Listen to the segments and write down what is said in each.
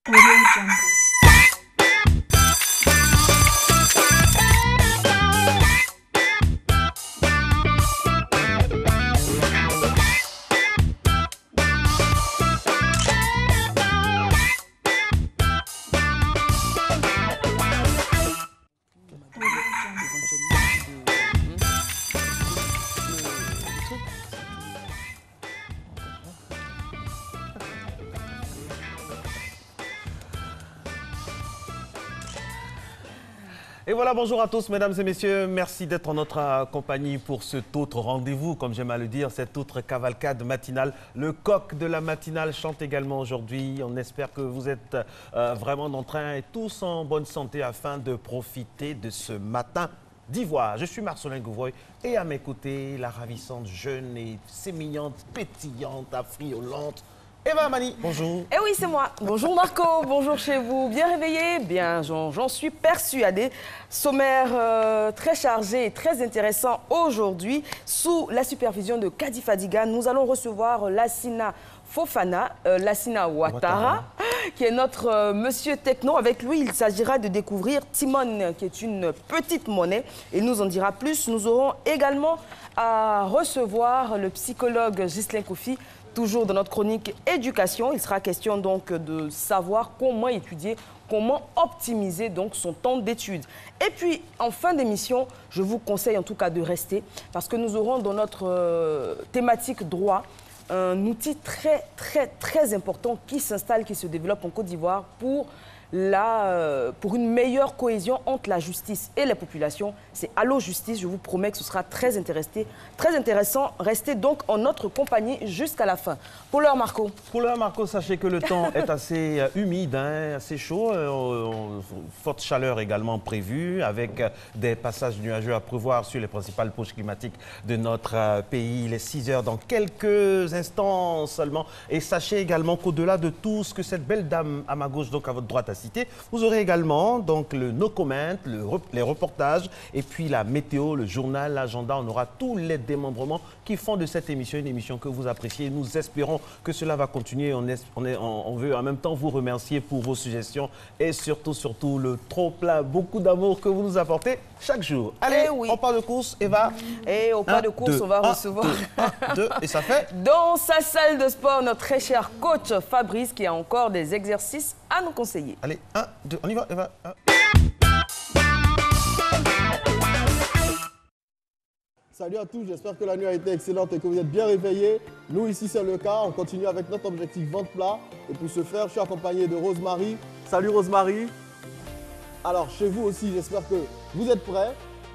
Audio Jungle. Et voilà, bonjour à tous, mesdames et messieurs. Merci d'être en notre compagnie pour cet autre rendez-vous, comme j'aime à le dire, cette autre cavalcade matinale. Le coq de la matinale chante également aujourd'hui. On espère que vous êtes vraiment en train et tous en bonne santé afin de profiter de ce matin d'Ivoire. Je suis Marcelin Gouvroy et à mes côtés, la ravissante, jeune et sémillante, pétillante, affriolante, Eva Mani, bonjour. Eh oui, c'est moi. Bonjour Marco, bonjour chez vous. Bien réveillé? Bien, j'en suis persuadée. Sommaire très chargé et très intéressant aujourd'hui. Sous la supervision de Kadi Fadiga, nous allons recevoir Lassina Fofana, Lassina Ouattara, qui est notre monsieur techno. Avec lui, il s'agira de découvrir Timon, qui est une petite monnaie. Et il nous en dira plus. Nous aurons également à recevoir le psychologue Ghislain Koufi, toujours dans notre chronique éducation. Il sera question donc de savoir comment étudier, comment optimiser donc son temps d'études. Et puis, en fin d'émission, je vous conseille en tout cas de rester parce que nous aurons dans notre thématique droit un outil très important qui s'installe, qui se développe en Côte d'Ivoire pour une meilleure cohésion entre la justice et les populations. C'est Allo Justice, je vous promets que ce sera très intéressant. Restez donc en notre compagnie jusqu'à la fin. Pour l'heure, Marco. Pour l'heure, Marco, sachez que le temps est assez humide, assez chaud. Forte chaleur également prévue, avec des passages nuageux à prévoir sur les principales poches climatiques de notre pays. Il est 6 heures dans quelques instants seulement. Et sachez également qu'au-delà de tout ce que cette belle dame à ma gauche, donc à votre droite, a cité, vous aurez également donc le no comment, les reportages et puis la météo, le journal, l'agenda. On aura tous les démembrements qui font de cette émission une émission que vous appréciez. Nous espérons que cela va continuer. On veut en même temps vous remercier pour vos suggestions et surtout le trop plein, beaucoup d'amour que vous nous apportez chaque jour. Allez, oui. On part de course, Eva. Et au pas de course, on va recevoir... 1, 2, et ça fait... Dans sa salle de sport, notre très cher coach Fabrice qui a encore des exercices à nous conseiller. Allez, 1, 2, on y va, Eva. Salut à tous, j'espère que la nuit a été excellente et que vous êtes bien réveillés. Nous, ici, c'est le cas. On continue avec notre objectif ventre plat. Et pour ce faire, je suis accompagné de Rosemary. Salut Rosemary. Alors, chez vous aussi, j'espère que vous êtes prêts.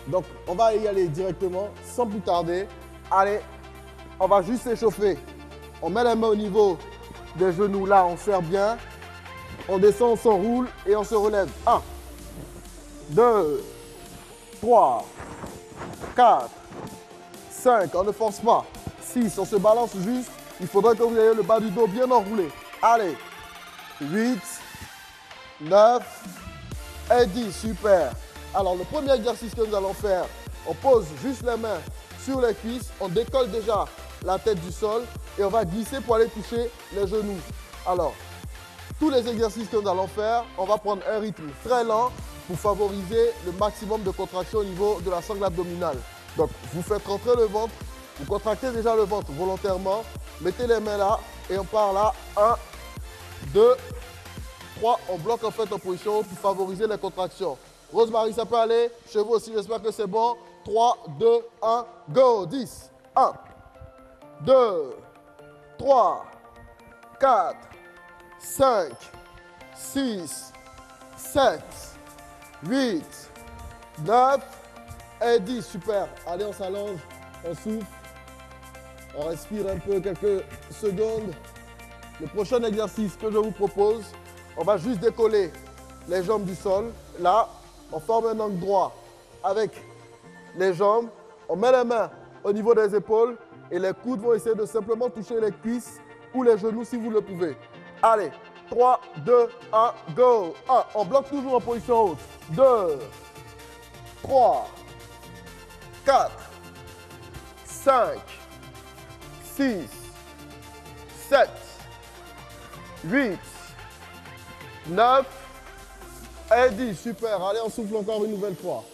Donc, on va y aller directement, sans plus tarder. Allez, on va juste s'échauffer. On met les mains au niveau des genoux. Là, on serre bien. On descend, on s'enroule et on se relève. 1, 2, 3, 4, 5, on ne force pas. 6, on se balance juste. Il faudrait que vous ayez le bas du dos bien enroulé. Allez. 8, 9 et 10. Super. Alors, le premier exercice que nous allons faire, on pose juste les mains sur les cuisses. On décolle déjà la tête du sol et on va glisser pour aller toucher les genoux. Alors, tous les exercices que nous allons faire, on va prendre un rythme très lent pour favoriser le maximum de contraction au niveau de la sangle abdominale. Donc, vous faites rentrer le ventre, vous contractez déjà le ventre volontairement, mettez les mains là et on part là. 1, 2, 3, on bloque en fait en position haute pour favoriser les contractions. Rosemary, ça peut aller. Chez vous aussi, j'espère que c'est bon. 3, 2, 1, go. 10, 1, 2, 3, 4, 5, 6, 7, 8, 9 et 10. Super. Allez, on s'allonge, on souffle, on respire un peu quelques secondes. Le prochain exercice que je vous propose, on va juste décoller les jambes du sol. Là, on forme un angle droit avec les jambes. On met les mains au niveau des épaules et les coudes vont essayer de simplement toucher les cuisses ou les genoux si vous le pouvez. Allez, 3, 2, 1, go. 1, on bloque toujours en position haute. 2, 3, 4, 5, 6, 7, 8, 9 et 10. Super. Allez, on souffle encore une nouvelle fois.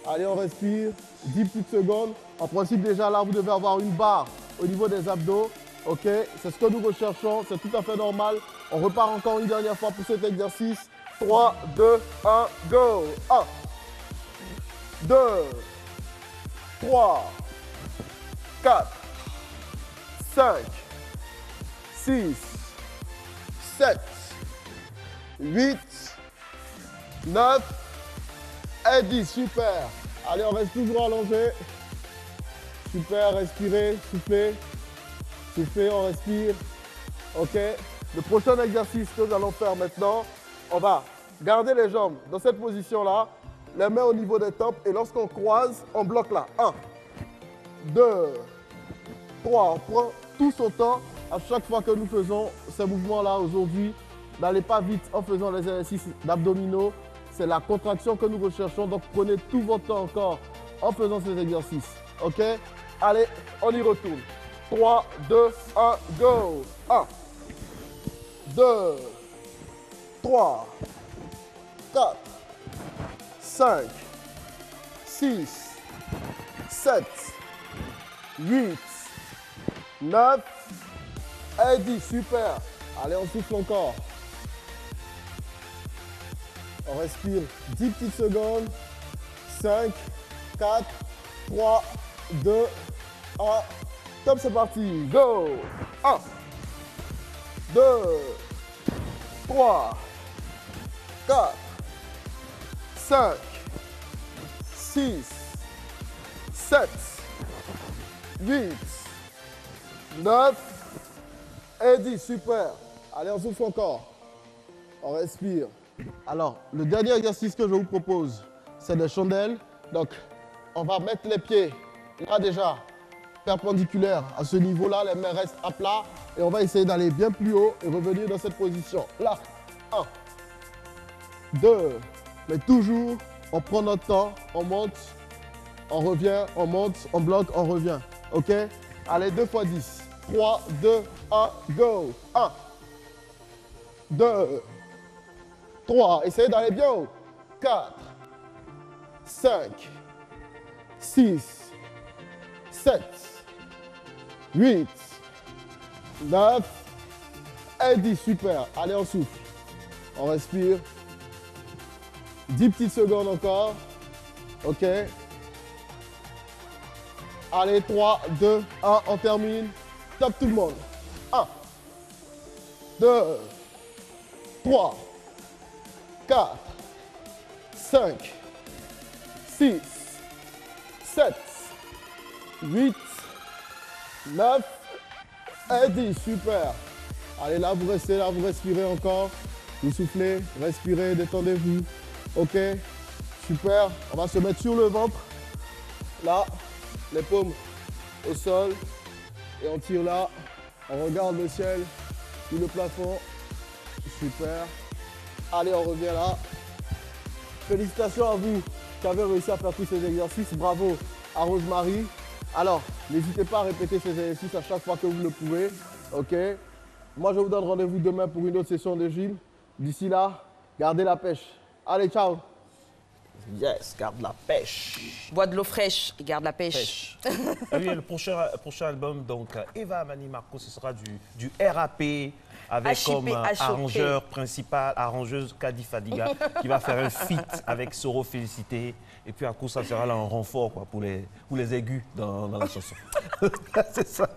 Allez, on respire. 10 petites secondes. En principe, déjà là, vous devez avoir une barre au niveau des abdos. OK? C'est ce que nous recherchons. C'est tout à fait normal. On repart encore une dernière fois pour cet exercice. 3, 2, 1, go. 1, 2, 3, 4, 5, 6, 7, 8, 9 et 10. Super. Allez, on reste toujours allongé. Super, respirez, soufflez. Soufflez, on respire. OK. Le prochain exercice que nous allons faire maintenant, on va garder les jambes dans cette position-là, les mains au niveau des tempes et lorsqu'on croise, on bloque là. 1, 2, 3. On prend tout son temps à chaque fois que nous faisons ces mouvements-là aujourd'hui. N'allez pas vite en faisant les exercices d'abdominaux. C'est la contraction que nous recherchons. Donc prenez tout votre temps encore en faisant ces exercices. OK? Allez, on y retourne. 3, 2, 1, go. 1, 2, 3, 4, 5, 6, 7, 8, 9 et 10. Super. Allez, on souffle encore. On respire 10 petites secondes. 5, 4, 3, 2, 1. Top, c'est parti. Go. 1, 2, 3, 4, 5, 6, 7, 8, 9 et 10. Super. Allez, on souffle encore. On respire. Alors, le dernier exercice que je vous propose, c'est des chandelles. Donc, on va mettre les pieds là déjà perpendiculaires à ce niveau-là. Les mains restent à plat. Et on va essayer d'aller bien plus haut et revenir dans cette position. Là, 1, 2, mais toujours, on prend notre temps, on monte, on revient, on monte, on bloque, on revient. OK? Allez, 2 fois 10. 3, 2, 1, go. 1, 2, 3. Essayez d'aller bien haut. 4, 5, 6, 7, 8, 9 et 10. Super. Allez, on souffle. On respire. 10 petites secondes encore. OK. Allez, 3, 2, 1, on termine. Top tout le monde. 1, 2, 3, 4, 5, 6, 7, 8, 9 et 10. Super. Allez, là, vous restez là, vous respirez encore. Vous soufflez, respirez, détendez-vous. OK. Super. On va se mettre sur le ventre. Là, les paumes au sol. Et on tire là. On regarde le ciel, sur le plafond. Super. Allez, on revient là. Félicitations à vous qui avez réussi à faire tous ces exercices. Bravo à Rosemary. Alors, n'hésitez pas à répéter ces exercices à chaque fois que vous le pouvez. OK. Moi, je vous donne rendez-vous demain pour une autre session de gym. D'ici là, gardez la pêche. Allez, ciao. Yes, garde la pêche. Bois de l'eau fraîche et garde la pêche. Ah oui, le prochain album, donc Eva Mani Marco, ce sera du RAP avec comme arrangeur principal, arrangeuse Kadi Fadiga, qui va faire un feat avec Soro Félicité. Et puis à coup, ça sera là un renfort quoi, pour les aigus dans la chanson. C'est ça.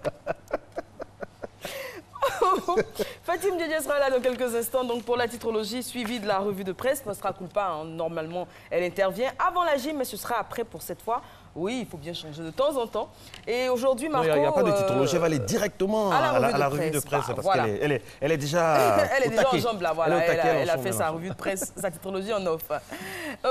Fatim Diédié sera là dans quelques instants donc pour la titrologie suivie de la revue de presse. Ne sera culpa, hein. Normalement elle intervient avant la gym mais ce sera après pour cette fois. Oui, il faut bien changer de temps en temps. Et aujourd'hui, Marco... Il n'y a pas de titrologie, elle va aller directement à la revue de presse parce voilà. qu'elle est déjà elle est déjà en jambes là, voilà. Elle a fait sa là. revue de presse, sa titrologie en off.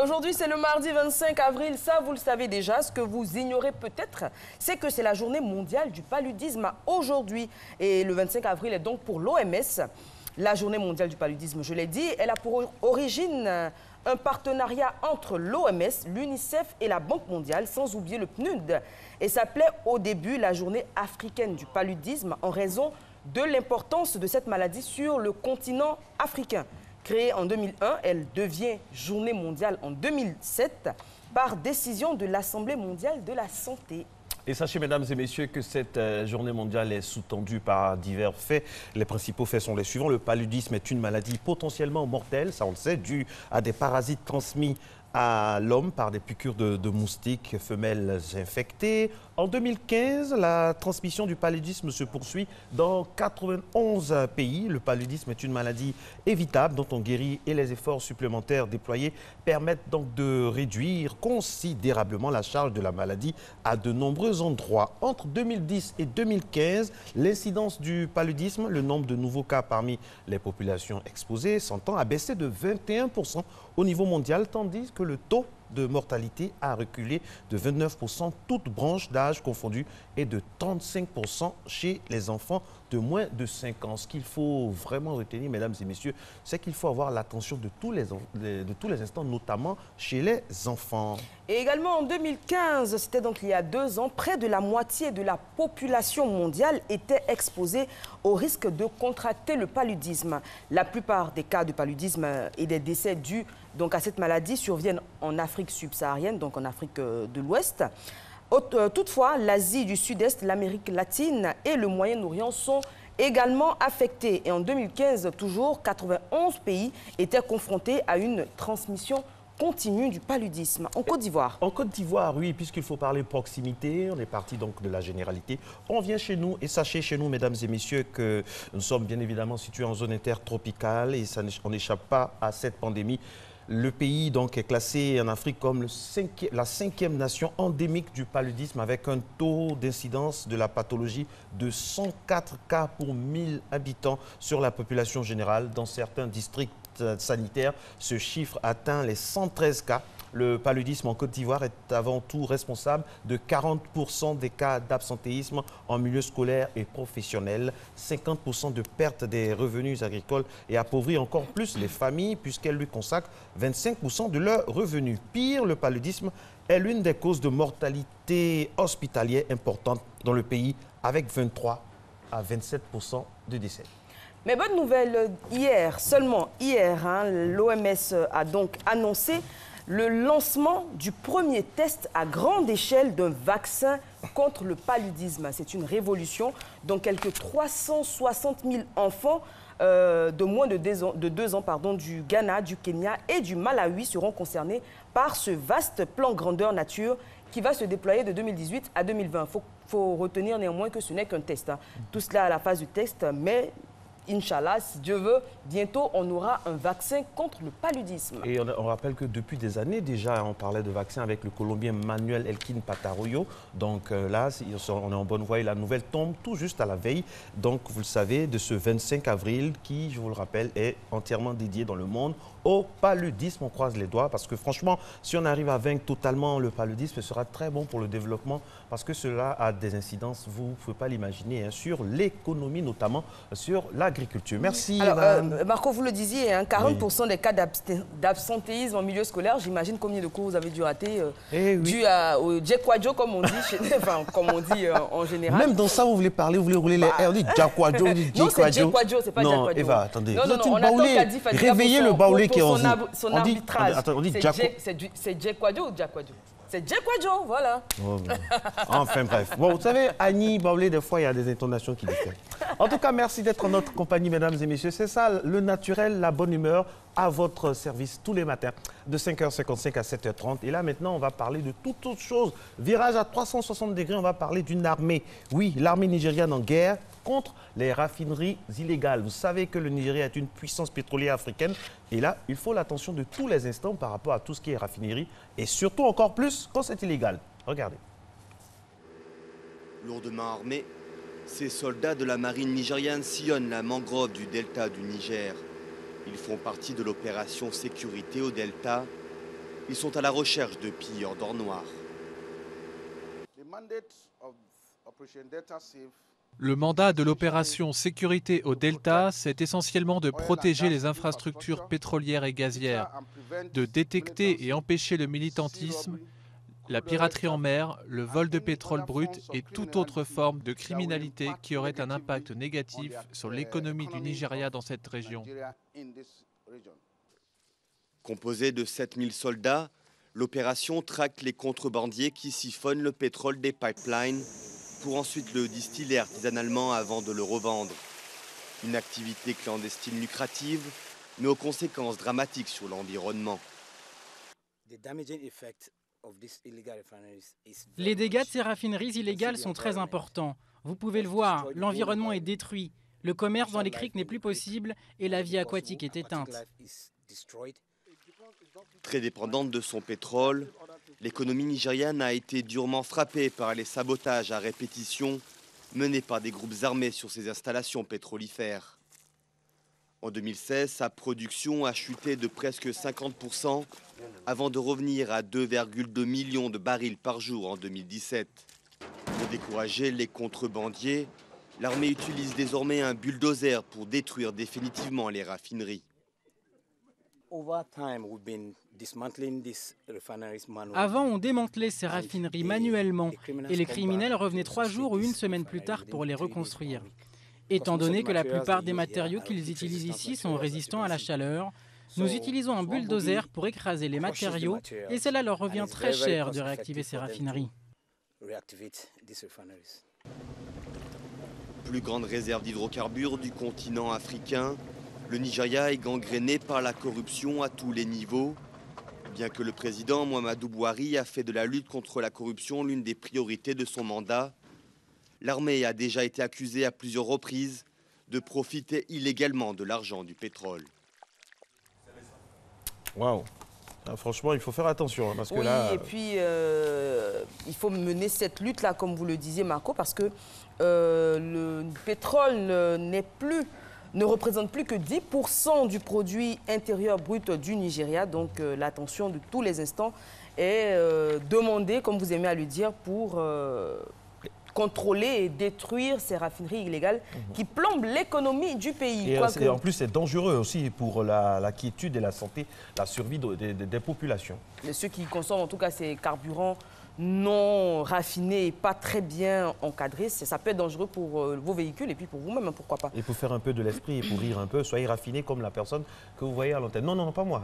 Aujourd'hui, c'est le mardi 25 avril. Ça, vous le savez déjà. Ce que vous ignorez peut-être, c'est que c'est la journée mondiale du paludisme aujourd'hui. Et le 25 avril est donc pour l'OMS. La journée mondiale du paludisme, je l'ai dit, elle a pour origine un partenariat entre l'OMS, l'UNICEF et la Banque mondiale, sans oublier le PNUD. Et s'appelait au début la journée africaine du paludisme en raison de l'importance de cette maladie sur le continent africain. Créée en 2001, elle devient journée mondiale en 2007 par décision de l'Assemblée mondiale de la santé. Et sachez, mesdames et messieurs, que cette journée mondiale est sous-tendue par divers faits. Les principaux faits sont les suivants. Le paludisme est une maladie potentiellement mortelle, ça on le sait, due à des parasites transmis à l'homme par des piqûres de moustiques femelles infectées. En 2015, la transmission du paludisme se poursuit dans 91 pays. Le paludisme est une maladie évitable dont on guérit et les efforts supplémentaires déployés permettent donc de réduire considérablement la charge de la maladie à de nombreux endroits. Entre 2010 et 2015, l'incidence du paludisme, le nombre de nouveaux cas parmi les populations exposées, s'entend a baissé de 21% au niveau mondial, tandis que le taux de mortalité a reculé de 29%, toutes branches d'âge confondues, et de 35% chez les enfants de moins de 5 ans. Ce qu'il faut vraiment retenir, mesdames et messieurs, c'est qu'il faut avoir l'attention de tous les instants, notamment chez les enfants. Et également en 2015, c'était donc il y a 2 ans, près de la moitié de la population mondiale était exposée au risque de contracter le paludisme. La plupart des cas de paludisme et des décès dus donc à cette maladie surviennent en Afrique subsaharienne, donc en Afrique de l'Ouest. Toutefois, l'Asie du Sud-Est, l'Amérique latine et le Moyen-Orient sont également affectés. Et en 2015, toujours, 91 pays étaient confrontés à une transmission continue du paludisme. En Côte d'Ivoire. En Côte d'Ivoire, oui, puisqu'il faut parler proximité, on est parti donc de la généralité. On vient chez nous, et sachez chez nous, mesdames et messieurs, que nous sommes bien évidemment situés en zone intertropicale et on n'échappe pas à cette pandémie. Le pays donc est classé en Afrique comme la 5e nation endémique du paludisme, avec un taux d'incidence de la pathologie de 104 cas pour 1000 habitants sur la population générale. Dans certains districts sanitaires, ce chiffre atteint les 113 cas. Le paludisme en Côte d'Ivoire est avant tout responsable de 40% des cas d'absentéisme en milieu scolaire et professionnel, 50% de perte des revenus agricoles et appauvrit encore plus les familles puisqu'elles lui consacrent 25% de leurs revenus. Pire, le paludisme est l'une des causes de mortalité hospitalière importante dans le pays avec 23 à 27% de décès. Mais bonne nouvelle, hier, seulement hier, l'OMS a donc annoncé le lancement du premier test à grande échelle d'un vaccin contre le paludisme. C'est une révolution dont quelques 360 000 enfants de moins de 2 ans du Ghana, du Kenya et du Malawi seront concernés par ce vaste plan grandeur nature qui va se déployer de 2018 à 2020. Il faut retenir néanmoins que ce n'est qu'un test. Tout cela à la phase du test, mais Inch'Allah, si Dieu veut, bientôt on aura un vaccin contre le paludisme. Et on rappelle que depuis des années déjà, on parlait de vaccin avec le Colombien Manuel Elkin Pataroyo. Donc là, on est en bonne voie et la nouvelle tombe tout juste à la veille. Donc vous le savez, de ce 25 avril qui, je vous le rappelle, est entièrement dédié dans le monde au paludisme. On croise les doigts parce que franchement, si on arrive à vaincre totalement le paludisme, ce sera très bon pour le développement parce que cela a des incidences, vous ne pouvez pas l'imaginer, sur l'économie, notamment sur l'agriculture. Merci. Alors, Marco, vous le disiez, 40% oui. Des cas d'absentéisme en milieu scolaire, j'imagine combien de cours vous avez dû rater dû au Djekwadjo, comme on dit, comme on dit en général. Même dans ça, vous voulez parler, vous voulez rouler les R, on dit Djekwadjo, on dit Djekwadjo. Non, c'est Djekwadjo, c'est pas Djekwadjo. Non, Eva, attendez. Non, on attend Kadi Fadiga réveillez le baoulé qui est en son arbitrage. On dit c'est Djekwadjo ou Djekwadjo? C'est Djekwadjo, voilà. Oh, enfin bref. Bon, vous savez, Annie Baoulé, des fois, il y a des intonations qui diffèrent. En tout cas, merci d'être en notre compagnie, mesdames et messieurs. C'est ça, le naturel, la bonne humeur à votre service tous les matins de 5h55 à 7h30. Et là, maintenant, on va parler de toute autre chose. Virage à 360 degrés, on va parler d'une armée. Oui, l'armée nigériane en guerre contre les raffineries illégales. Vous savez que le Nigeria est une puissance pétrolière africaine. Et là, il faut l'attention de tous les instants par rapport à tout ce qui est raffinerie. Et surtout, encore plus, quand c'est illégal. Regardez. Lourdement armés, ces soldats de la marine nigériane sillonnent la mangrove du delta du Niger. Ils font partie de l'opération sécurité au delta. Ils sont à la recherche de pilleurs d'or noir. Le mandat de l'opération sécurité au delta, c'est essentiellement de protéger les infrastructures pétrolières et gazières, de détecter et empêcher le militantisme, la piraterie en mer, le vol de pétrole brut et toute autre forme de criminalité qui aurait un impact négatif sur l'économie du Nigeria dans cette région. Composée de 7000 soldats, l'opération traque les contrebandiers qui siphonnent le pétrole des pipelines pour ensuite le distiller artisanalement avant de le revendre. Une activité clandestine lucrative, mais aux conséquences dramatiques sur l'environnement. Les dégâts de ces raffineries illégales sont très importants. Vous pouvez le voir, l'environnement est détruit, le commerce dans les criques n'est plus possible et la vie aquatique est éteinte. Très dépendante de son pétrole, l'économie nigériane a été durement frappée par les sabotages à répétition menés par des groupes armés sur ses installations pétrolifères. En 2016, sa production a chuté de presque 50% avant de revenir à 2,2 millions de barils par jour en 2017. Pour décourager les contrebandiers, l'armée utilise désormais un bulldozer pour détruire définitivement les raffineries. Avant, on démantelait ces raffineries manuellement et les criminels revenaient 3 jours ou 1 semaine plus tard pour les reconstruire. Étant donné que la plupart des matériaux qu'ils utilisent ici sont résistants à la chaleur, nous utilisons un bulldozer pour écraser les matériaux et cela leur revient très cher de réactiver ces raffineries. Plus grande réserve d'hydrocarbures du continent africain, le Nigeria est gangréné par la corruption à tous les niveaux. Bien que le président Muhammadu Buhari a fait de la lutte contre la corruption l'une des priorités de son mandat, l'armée a déjà été accusée à plusieurs reprises de profiter illégalement de l'argent du pétrole. Waouh! Franchement, il faut faire attention. Parce que oui, là, et puis il faut mener cette lutte-là, comme vous le disiez, Marco, parce que le pétrole ne représente plus que 10% du produit intérieur brut du Nigeria. Donc l'attention de tous les instants est demandée, comme vous aimez à le dire, pour contrôler et détruire ces raffineries illégales qui plombent l'économie du pays. Et en plus, c'est dangereux aussi pour la quiétude et la santé, la survie des populations. Mais ceux qui consomment en tout cas ces carburants non raffinés et pas très bien encadrés, ça peut être dangereux pour vos véhicules et puis pour vous-même, pourquoi pas. Et pour faire un peu de l'esprit et pour rire un peu, soyez raffinés comme la personne que vous voyez à l'antenne. Non, non, pas moi.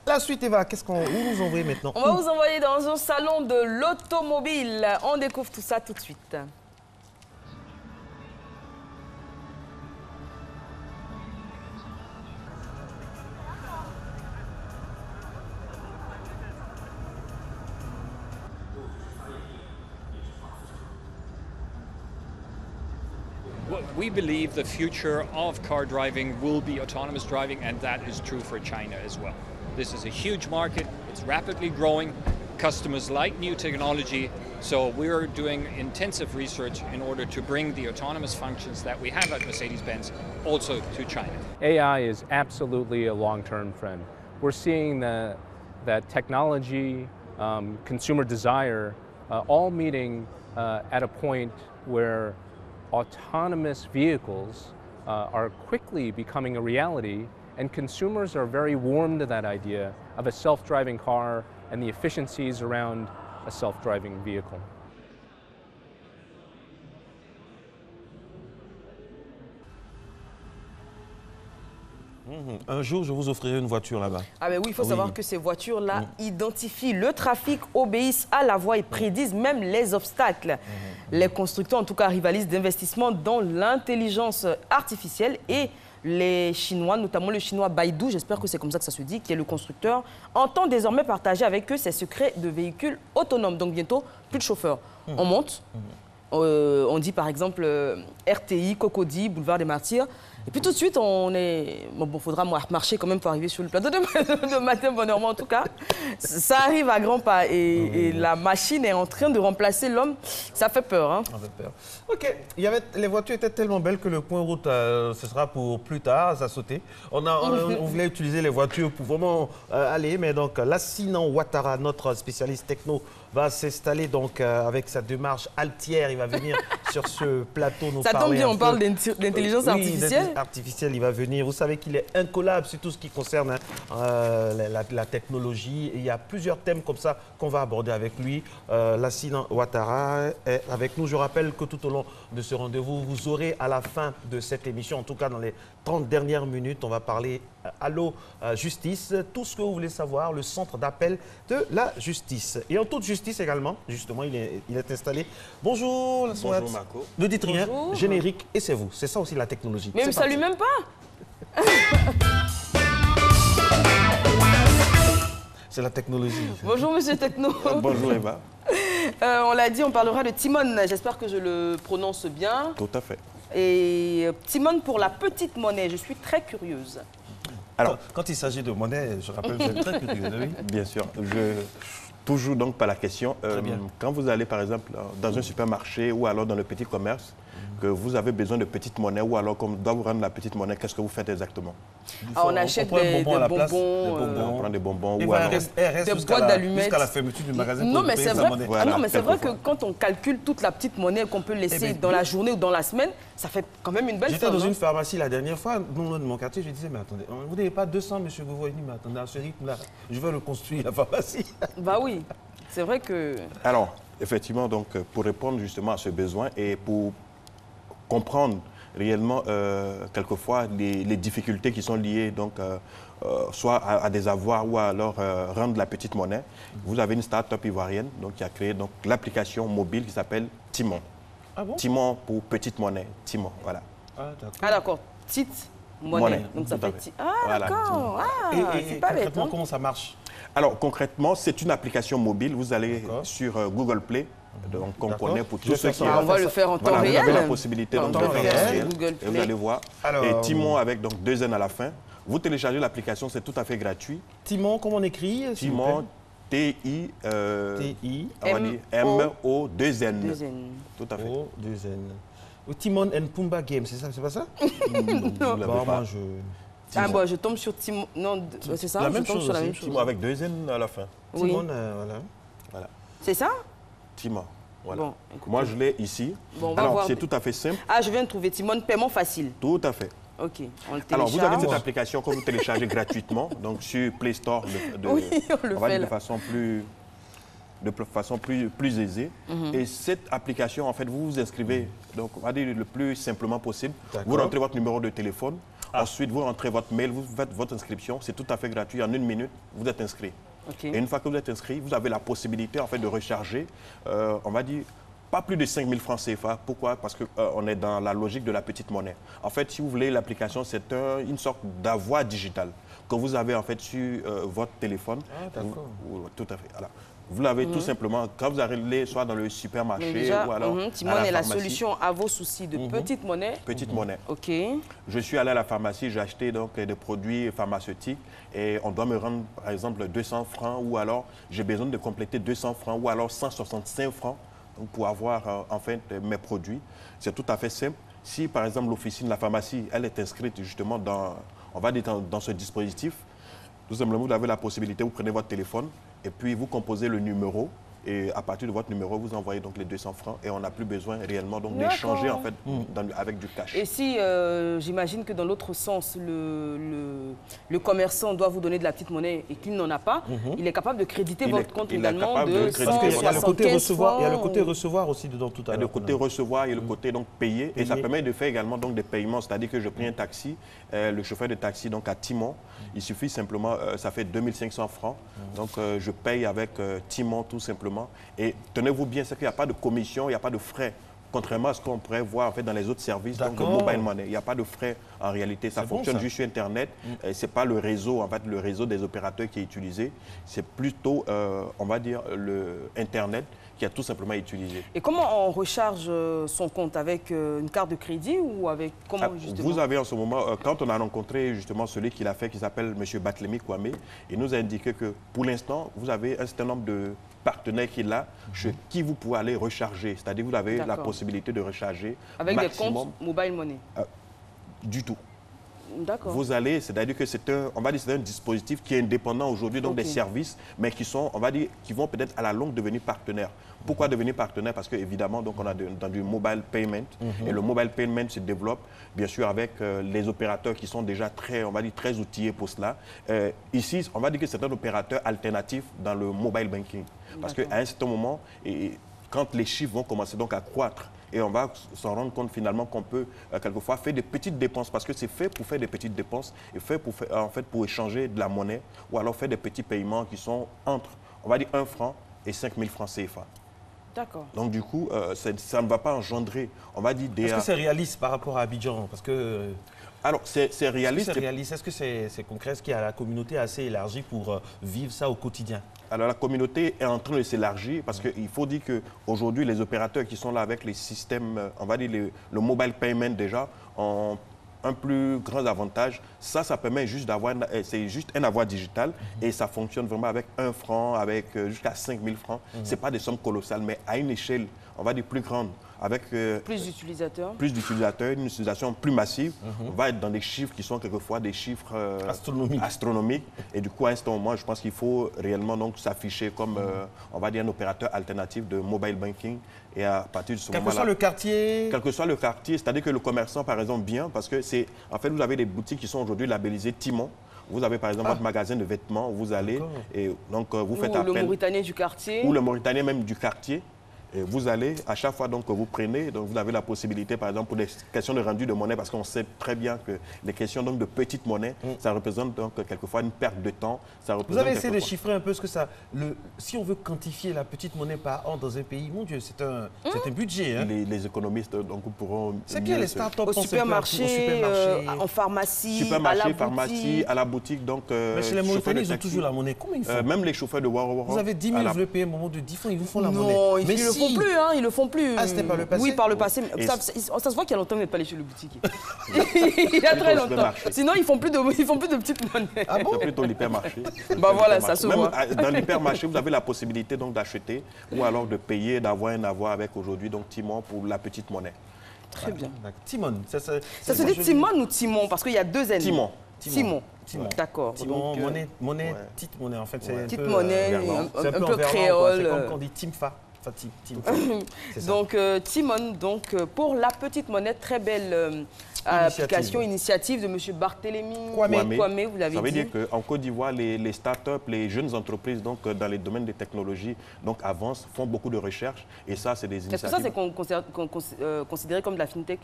La suite, Eva, où vous envoyez maintenant? On va vous envoyer dans un salon de l'automobile. On découvre tout ça tout de suite. We believe the future of car driving will be autonomous driving, and that is true for China as well. This is a huge market, it's rapidly growing, customers like new technology, so we're doing intensive research in order to bring the autonomous functions that we have at Mercedes-Benz also to China. AI is absolutely a long-term trend. We're seeing that technology, consumer desire, all meeting at a point where autonomous vehicles are quickly becoming a reality, and consumers are very warm to that idea of a self-driving car and the efficiencies around a self-driving vehicle. Un jour, je vous offrirai une voiture là-bas. Ah ben oui, il faut savoir que ces voitures-là identifient le trafic, obéissent à la voie et prédisent même les obstacles. Les constructeurs, en tout cas, rivalisent d'investissements dans l'intelligence artificielle et les Chinois, notamment le Chinois Baidu, j'espère que c'est comme ça que ça se dit, qui est le constructeur, entend désormais partager avec eux ses secrets de véhicules autonomes. Donc bientôt, plus de chauffeurs. On monte, on dit par exemple RTI, Cocody, Boulevard des Martyrs. Et puis tout de suite, on est... Bon, faudra marcher quand même pour arriver sur le plateau de matin, bonheureusement en tout cas. Ça arrive à grands pas et la machine est en train de remplacer l'homme. Ça fait peur. Hein. Ça fait peur. Ok, les voitures étaient tellement belles que le point route, ce sera pour plus tard, ça a sauté. On voulait utiliser les voitures pour vraiment aller, mais donc Lassinan Ouattara, notre spécialiste techno, va s'installer donc avec sa démarche altière. Il va venir sur ce plateau nous Ça tombe bien, on parle d'intelligence artificielle. Oui, artificielle, il va venir. Vous savez qu'il est incollable sur tout ce qui concerne la technologie. Et il y a plusieurs thèmes comme ça qu'on va aborder avec lui. Lassine Ouattara est avec nous. Je rappelle que tout au long de ce rendez-vous, vous aurez à la fin de cette émission, en tout cas dans les 30 dernières minutes, on va parler Allo Justice, tout ce que vous voulez savoir, le centre d'appel de la justice. Et en toute justice également, justement, il est installé. Bonjour, bonjour Marco. Ne dites rien, générique, et c'est vous. C'est ça aussi la technologie. Mais il ne salue même pas. C'est la technologie. Bonjour, monsieur Techno. Bonjour, Eva. On l'a dit, on parlera de Timon. J'espère que je le prononce bien. Tout à fait. Et Timon pour la petite monnaie. Je suis très curieuse. Alors, quand il s'agit de monnaie, je rappelle que vous êtes très curieuse, oui. Bien sûr. Toujours donc par la question. Quand vous allez, par exemple, dans un supermarché ou alors dans le petit commerce, que vous avez besoin de petite monnaie ou alors qu'on doit vous rendre la petite monnaie, qu'est-ce que vous faites exactement? On achète des bonbons. On prend des bonbons ou alors des boîtes d'allumettes. Jusqu'à la fermeture du magasin. Non, mais c'est vrai, c'est vrai que quand on calcule toute la petite monnaie qu'on peut laisser dans la journée ou dans la semaine, ça fait quand même une belle somme. J'étais dans une pharmacie la dernière fois, dans mon quartier, je disais, mais attendez, vous n'avez pas 200, monsieur Gouveau? Il dit, mais attendez, à ce rythme-là, je vais reconstruire la pharmacie. Bah oui, c'est vrai que... Alors, effectivement, donc, pour répondre justement à ce besoin et pour comprendre réellement quelquefois les difficultés qui sont liées donc, soit à des avoirs ou alors rendre la petite monnaie. Vous avez une start-up ivoirienne donc, qui a créé l'application mobile qui s'appelle Timon. Ah bon? Timon pour petite monnaie, Timon, voilà. Ah d'accord, petite monnaie. Donc ça fait... Ah voilà. D'accord, et concrètement, comment ça marche? Alors concrètement, c'est une application mobile. Vous allez sur Google Play. Donc, on connaît pour tous ceux qui... On va le faire en temps réel. Vous avez la possibilité de faire en temps réel. Et vous allez voir. Alors, et Timon avec donc 2 N à la fin. Vous téléchargez l'application, c'est tout à fait gratuit. Timon, comment on écrit? Timon, T-I-M-O, 2 N. Tout à fait. O, 2 N. Timon and Pumba Game, c'est ça? C'est pas ça? Non. Moi, Ah bon, je tombe sur Timon. Non, c'est ça? La même chose sur la même chose. Timon avec 2 N à la fin. Timon, voilà. C'est ça? Timon. Voilà. Bon, moi, je l'ai ici. Bon, alors, c'est tout à fait simple. Ah, je viens de trouver Timon, paiement facile. Tout à fait. OK, on le télécharge. Alors, vous avez cette application que vous téléchargez gratuitement, donc sur Play Store, oui, on va dire de façon plus aisée. Et cette application, en fait, vous vous inscrivez, donc on va dire le plus simplement possible. Vous rentrez votre numéro de téléphone, ensuite vous rentrez votre mail, vous faites votre inscription, c'est tout à fait gratuit. En 1 minute, vous êtes inscrit. Et une fois que vous êtes inscrit, vous avez la possibilité en fait de recharger, on va dire, pas plus de 5 000 francs CFA. Pourquoi? Parce qu'on est dans la logique de la petite monnaie. En fait, si vous voulez, l'application, c'est une sorte d'avoir digital que vous avez en fait sur votre téléphone. Ah, d'accord. Tout à fait. Alors, vous l'avez tout simplement, quand vous allez soit dans le supermarché déjà, ou alors Timon est la solution à vos soucis de petite monnaie. Petite monnaie. OK. Je suis allé à la pharmacie, j'ai acheté donc des produits pharmaceutiques et on doit me rendre par exemple 200 francs ou alors j'ai besoin de compléter 200 francs ou alors 165 francs pour avoir en fait mes produits. C'est tout à fait simple. Si par exemple l'officine de la pharmacie, elle est inscrite justement dans, on va dire dans ce dispositif, tout simplement vous avez la possibilité, vous prenez votre téléphone et puis vous composez le numéro et à partir de votre numéro, vous envoyez donc les 200 francs et on n'a plus besoin réellement donc d'échanger en fait avec du cash. Et si, j'imagine que dans l'autre sens, le commerçant doit vous donner de la petite monnaie et qu'il n'en a pas, il est capable de créditer votre compte également de 175 francs. Il y a le côté recevoir aussi dedans tout à l'heure. Il y a le côté recevoir et le côté donc payer. Et ça permet de faire également donc des paiements, c'est-à-dire que je prends un taxi, le chauffeur de taxi donc à Timon, il suffit simplement, ça fait 2500 francs, donc je paye avec Timon tout simplement. Et tenez-vous bien, c'est qu'il n'y a pas de commission, il n'y a pas de frais. Contrairement à ce qu'on pourrait voir en fait, dans les autres services donc, de mobile money. Il n'y a pas de frais en réalité. Ça fonctionne juste sur Internet. Ce n'est pas le réseau, en fait, le réseau des opérateurs qui est utilisé. C'est plutôt, on va dire, Internet qui a tout simplement utilisé. Et comment on recharge son compte? Avec une carte de crédit ou avec comment justement? Vous avez en ce moment, quand on a rencontré justement celui qui l'a fait, qui s'appelle M. Batlemi Kwame, il nous a indiqué que pour l'instant, vous avez un certain nombre de partenaires qu'il a, chez qui vous pouvez aller recharger. C'est-à-dire que vous avez la possibilité de recharger avec des comptes mobile money? Du tout. Vous allez, c'est-à-dire que c'est un dispositif qui est indépendant aujourd'hui donc des services, mais qui sont, on va dire, qui vont peut-être à la longue devenir partenaires. Pourquoi devenir partenaire? Parce qu'évidemment, on a dans du mobile payment, et le mobile payment se développe, bien sûr, avec les opérateurs qui sont déjà très, on va dire, très outillés pour cela. Ici, on va dire que c'est un opérateur alternatif dans le mobile banking. Parce qu'à un certain moment, quand les chiffres vont commencer donc à croître, et on va s'en rendre compte finalement qu'on peut quelquefois faire des petites dépenses, parce que c'est fait pour faire des petites dépenses, et fait pour, en fait, pour échanger de la monnaie, ou alors faire des petits paiements qui sont entre, on va dire, 1 franc et 5 000 francs CFA. D'accord. Donc du coup, ça ne va pas engendrer, on va dire, des... Est-ce que c'est réaliste par rapport à Abidjan? Parce que... Alors, c'est réaliste. Est-ce que c'est concret? Est-ce qu'il y a la communauté assez élargie pour vivre ça au quotidien? Alors, la communauté est en train de s'élargir parce qu'il faut dire qu'aujourd'hui, les opérateurs qui sont là avec les systèmes, on va dire le mobile payment déjà, ont un plus grand avantage. Ça permet juste d'avoir, c'est juste un avoir digital et ça fonctionne vraiment avec 1 franc, avec jusqu'à 5 000 francs. Ce n'est pas des sommes colossales, mais à une échelle, on va dire, plus grande. Avec plus d'utilisateurs. Plus d'utilisateurs, une utilisation plus massive. On va être dans des chiffres qui sont quelquefois des chiffres astronomiques. Et du coup, à un certain moment, je pense qu'il faut réellement s'afficher comme, on va dire, un opérateur alternatif de mobile banking. Et à partir de ce moment-là... Quel que soit le quartier. Quel que soit le quartier, c'est-à-dire que le commerçant, par exemple, bien, parce que c'est... En fait, vous avez des boutiques qui sont aujourd'hui labellisées Timon. Vous avez par exemple votre magasin de vêtements où vous allez et donc vous faites appel... Ou le Mauritanien du quartier. Ou le Mauritanien même du quartier. Et vous allez, à chaque fois donc, que vous prenez, donc vous avez la possibilité, par exemple, pour des questions de rendu de monnaie, parce qu'on sait très bien que les questions donc, de petite monnaie, ça représente donc quelquefois une perte de temps. Ça représente vous avez essayé de chiffrer un peu ce que ça... si on veut quantifier la petite monnaie par an dans un pays, mon Dieu, c'est un budget. Hein. Les économistes donc, pourront... C'est bien les startups au supermarché, en pharmacie, supermarché, à la pharmacie, boutique. à la boutique. Donc, mais chez les Mauritaniens, ils ont toujours la monnaie. Comment ils font même les chauffeurs de Warawara. Vous avez 10 000, vous voulez payer un moment de 10 francs, ils vous font la monnaie. Non, ils ne le font plus, hein, ils le font plus. Ah, c'était par le passé? Oui, par le passé. Ça se voit qu'il y a longtemps que vous n'êtes pas allé chez le boutique. Il y a très longtemps. Sinon, ils font plus de petites monnaies. Ah bon? C'est plutôt l'hypermarché. Bah voilà, ça se voit. Dans l'hypermarché, vous avez la possibilité d'acheter ou alors de payer, d'avoir un avoir avec aujourd'hui donc Timon pour la petite monnaie. Très bien. Timon. Ça se dit Timon ou Timon? Parce qu'il y a deux N. Timon. D'accord. Timon, monnaie, petite monnaie en fait. C'est petite monnaie, un peu créole. C'est comme quand on dit Timfa. Donc Timon, pour la petite monnaie, très belle application, initiative de M. Barthélémy Kwame, vous l'avez dit. Ça veut dire qu'en Côte d'Ivoire, les startups, les jeunes entreprises donc, dans les domaines des technologies donc, avancent, font beaucoup de recherches et ça, c'est des initiatives. Est-ce que ça, c'est considéré comme de la fintech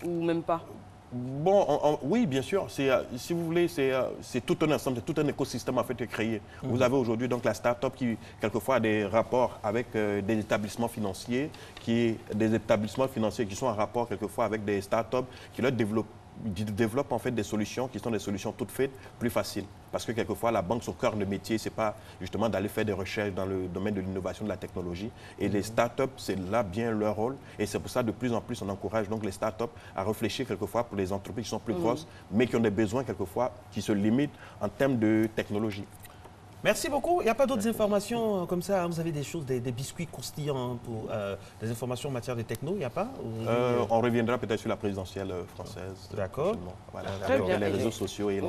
ou même pas? Bon, oui, bien sûr. Si vous voulez, c'est tout un ensemble, c'est tout un écosystème en fait créé. Vous avez aujourd'hui donc la start-up qui, quelquefois, a des rapports avec des établissements financiers, qui sont en rapport quelquefois avec des start-up qui leur développent en fait des solutions qui sont des solutions toutes faites, plus faciles. Parce que quelquefois, la banque, son cœur de métier, ce n'est pas justement d'aller faire des recherches dans le domaine de l'innovation, de la technologie. Et les startups, c'est là bien leur rôle. Et c'est pour ça, de plus en plus, on encourage donc les startups à réfléchir quelquefois pour les entreprises qui sont plus grosses, mais qui ont des besoins quelquefois qui se limitent en termes de technologie. Merci beaucoup. Il n'y a pas d'autres informations comme ça? Vous avez des choses, des biscuits croustillants pour des informations en matière de techno? Il n'y a pas? On reviendra peut-être sur la présidentielle française. D'accord. Voilà, très bien. Les réseaux sociaux et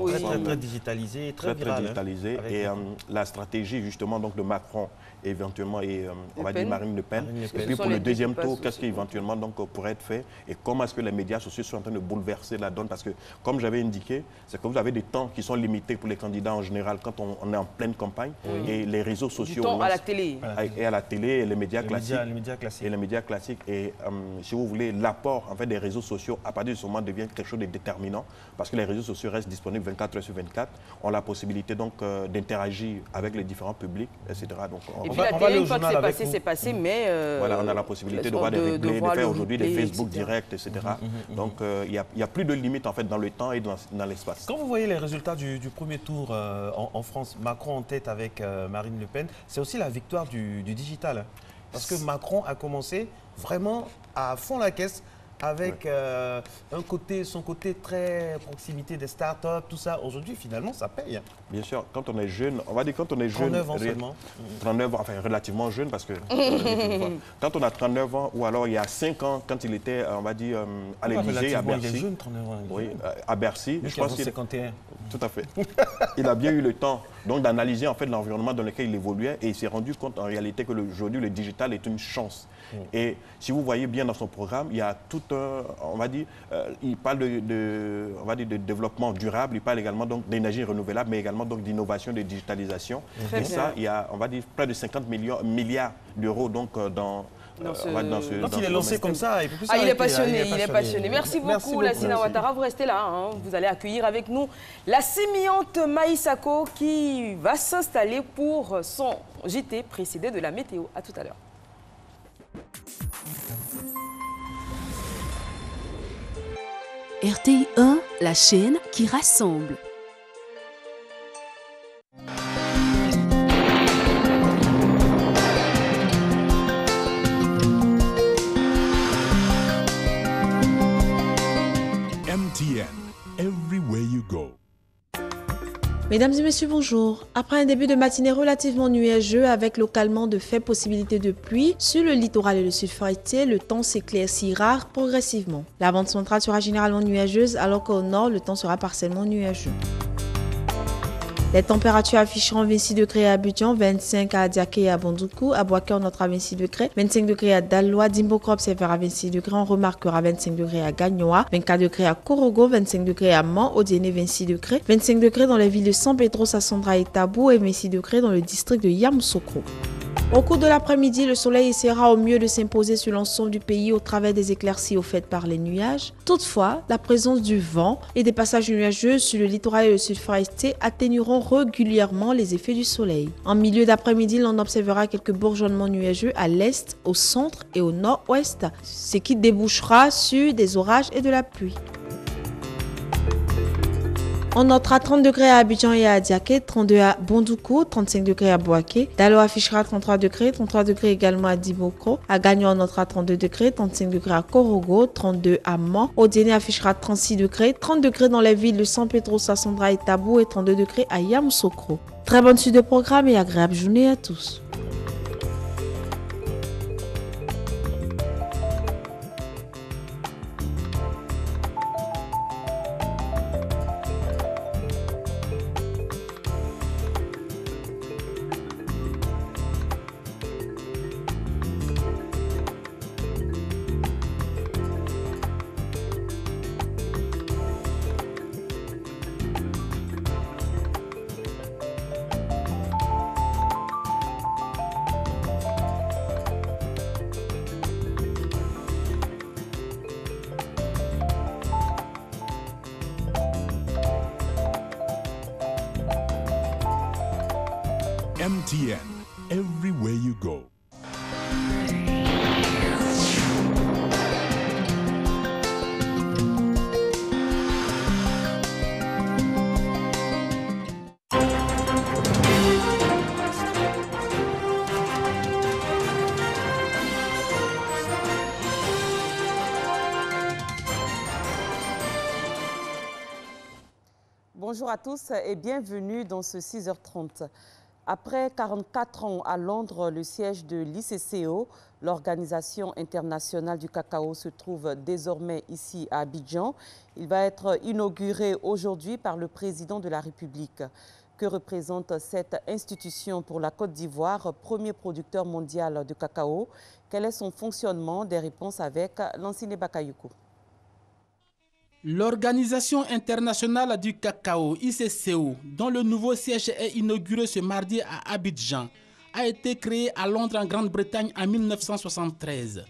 très digitalisé, très viral. Digitalisé. Et la stratégie justement donc, de Macron éventuellement et on va dire Marine Le Pen. Et puis pour le deuxième tour, qu'est-ce qui éventuellement donc, pourrait être fait et comment est-ce que les médias sociaux sont en train de bouleverser la donne? Parce que comme j'avais indiqué, c'est que vous avez des temps qui sont limités pour les candidats en général quand on est en pleine campagne et les réseaux sociaux... Du temps à la télé. Et à la télé et les médias classiques. Et les médias classiques. Et si vous voulez, l'apport en fait, des réseaux sociaux à partir de ce moment devient quelque chose de déterminant parce que les réseaux sociaux restent disponibles 24 heures sur 24, ont la possibilité donc d'interagir avec les différents publics, etc. Donc, et puis la télé, une fois que c'est passé, c'est passé, mais... voilà, on a la possibilité de voir des replays, de faire aujourd'hui des Facebook directs, etc. Donc il n'y a plus de limite en fait dans le temps et dans l'espace. Quand vous voyez les résultats du premier tour en France, Macron en tête avec Marine Le Pen, c'est aussi la victoire du digital. Parce que Macron a commencé vraiment à fond la caisse avec son côté très proximité des startups, tout ça, aujourd'hui, finalement, ça paye. Bien sûr, quand on est jeune, on va dire quand on est jeune... 39 ans seulement. 39 ans, enfin relativement jeune parce que... quand on a 39 ans, ou alors il y a 5 ans, quand il était, on va dire, à l'Élysée, à Bercy. Il est jeune, 39 ans. Oui, à Bercy. Je pense qu'il 51. Tout à fait. Il a bien eu le temps donc d'analyser en fait l'environnement dans lequel il évoluait et il s'est rendu compte en réalité que aujourd'hui le digital est une chance. Et si vous voyez bien dans son programme, il y a tout un, on va dire, il parle on va dire de développement durable, il parle également donc d'énergie renouvelable, mais également donc d'innovation, de digitalisation. Et ça, il y a, on va dire, près de 50 milliards d'euros donc dans Quand il est lancé comme ça, il peut plus il est passionné, il est passionné. Merci beaucoup, Lassina Ouattara. Vous restez là. Hein. Vous allez accueillir avec nous la sémillante Maïsako qui va s'installer pour son JT précédé de la météo. À tout à l'heure. RTI 1, la chaîne qui rassemble. MTN, everywhere you go. Mesdames et messieurs, bonjour. Après un début de matinée relativement nuageux avec localement de faibles possibilités de pluie, sur le littoral et le sud forestier, le temps s'éclaircira progressivement. La bande centrale sera généralement nuageuse alors qu'au nord, le temps sera partiellement nuageux. Les températures afficheront 26 degrés à Abidjan, 25 à Adiaké et à Bondoukou, à Boaké on notera 26 degrés, 25 degrés à Daloa, Dimboko observera 26 degrés, on remarquera 25 degrés à Gagnoa, 24 degrés à Korogo, 25 degrés à Man, Odiéné 26 degrés, 25 degrés dans les villes de San Pedro, Sassandra et Tabou et 26 degrés dans le district de Yamoussoukro. Au cours de l'après-midi, le soleil essaiera au mieux de s'imposer sur l'ensemble du pays au travers des éclaircies offertes par les nuages. Toutefois, la présence du vent et des passages nuageux sur le littoral et le sud forestier atténueront régulièrement les effets du soleil. En milieu d'après-midi, l'on observera quelques bourgeonnements nuageux à l'est, au centre et au nord-ouest, ce qui débouchera sur des orages et de la pluie. On notera 30 degrés à Abidjan et à Adiaké, 32 à Bondoukou, 35 degrés à Boaké. Dalo affichera 33 degrés également à Dibokro. À Gagnon, on notera 32 degrés, 35 degrés à Korogo, 32 à Man. Odiéné affichera 36 degrés, 30 degrés dans les villes de San Pedro, Sassandra et Tabou et 32 degrés à Yamoussoukro. Très bonne suite de programme et agréable journée à tous. MTN, everywhere you go. Bonjour à tous et bienvenue dans ce 6h30. Après 44 ans à Londres, le siège de l'ICCO, l'Organisation internationale du cacao, se trouve désormais ici à Abidjan. Il va être inauguré aujourd'hui par le président de la République. Que représente cette institution pour la Côte d'Ivoire, premier producteur mondial de cacao? Quel est son fonctionnement? Des réponses avec Lansine Bakayoko. L'Organisation internationale du cacao, ICCO, dont le nouveau siège est inauguré ce mardi à Abidjan, a été créée à Londres en Grande-Bretagne en 1973.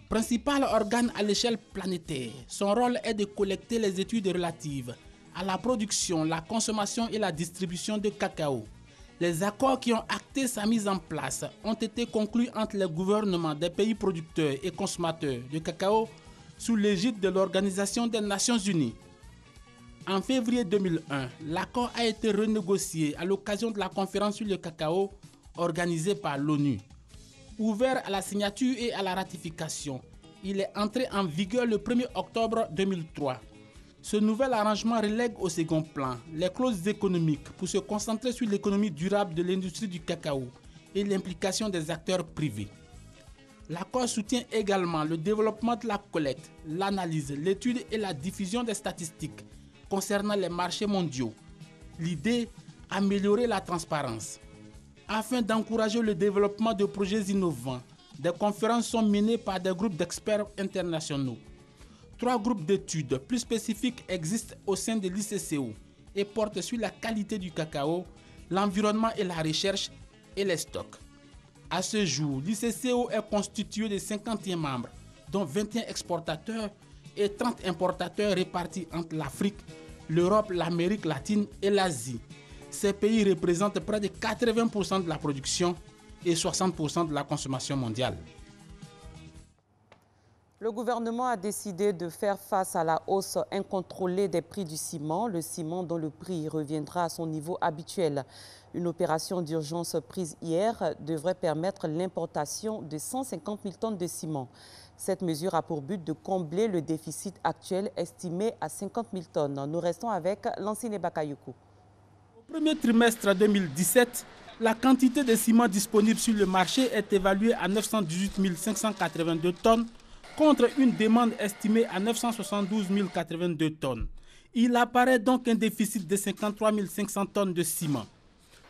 Principal organe à l'échelle planétaire, son rôle est de collecter les études relatives à la production, la consommation et la distribution de cacao. Les accords qui ont acté sa mise en place ont été conclus entre les gouvernements des pays producteurs et consommateurs de cacao sous l'égide de l'Organisation des Nations Unies. En février 2001, l'accord a été renégocié à l'occasion de la conférence sur le cacao organisée par l'ONU. Ouvert à la signature et à la ratification, Il est entré en vigueur le 1er octobre 2003. Ce nouvel arrangement relègue au second plan les clauses économiques pour se concentrer sur l'économie durable de l'industrie du cacao et l'implication des acteurs privés. L'accord soutient également le développement de la collecte, l'analyse, l'étude et la diffusion des statistiques concernant les marchés mondiaux. L'idée, améliorer la transparence. Afin d'encourager le développement de projets innovants, des conférences sont menées par des groupes d'experts internationaux. 3 groupes d'études plus spécifiques existent au sein de l'ICCO et portent sur la qualité du cacao, l'environnement et la recherche et les stocks. À ce jour, l'ICCO est constitué de 51 membres, dont 21 exportateurs et 30 importateurs répartis entre l'Afrique, l'Europe, l'Amérique latine et l'Asie. Ces pays représentent près de 80% de la production et 60% de la consommation mondiale. Le gouvernement a décidé de faire face à la hausse incontrôlée des prix du ciment, le ciment dont le prix reviendra à son niveau habituel. Une opération d'urgence prise hier devrait permettre l'importation de 150 000 tonnes de ciment. Cette mesure a pour but de combler le déficit actuel estimé à 50 000 tonnes. Nous restons avec Lansine Bakayoko. Au premier trimestre 2017, la quantité de ciment disponible sur le marché est évaluée à 918 582 tonnes, contre une demande estimée à 972 082 tonnes. Il apparaît donc un déficit de 53 500 tonnes de ciment.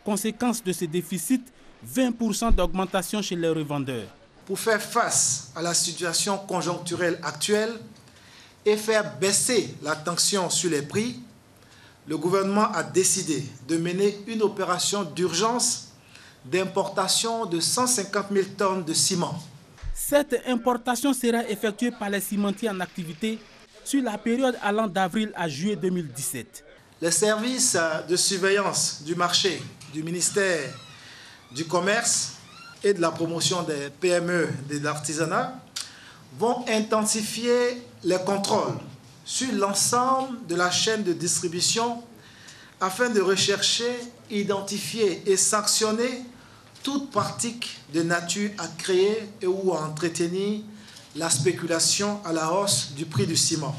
Conséquence de ce déficit, 20% d'augmentation chez les revendeurs. Pour faire face à la situation conjoncturelle actuelle et faire baisser la tension sur les prix, le gouvernement a décidé de mener une opération d'urgence d'importation de 150 000 tonnes de ciment. Cette importation sera effectuée par les cimentiers en activité sur la période allant d'avril à juillet 2017. Les services de surveillance du marché du ministère du Commerce et de la promotion des PME et de l'artisanat vont intensifier les contrôles sur l'ensemble de la chaîne de distribution afin de rechercher, identifier et sanctionner toute pratique de nature à créer et ou à entretenir la spéculation à la hausse du prix du ciment.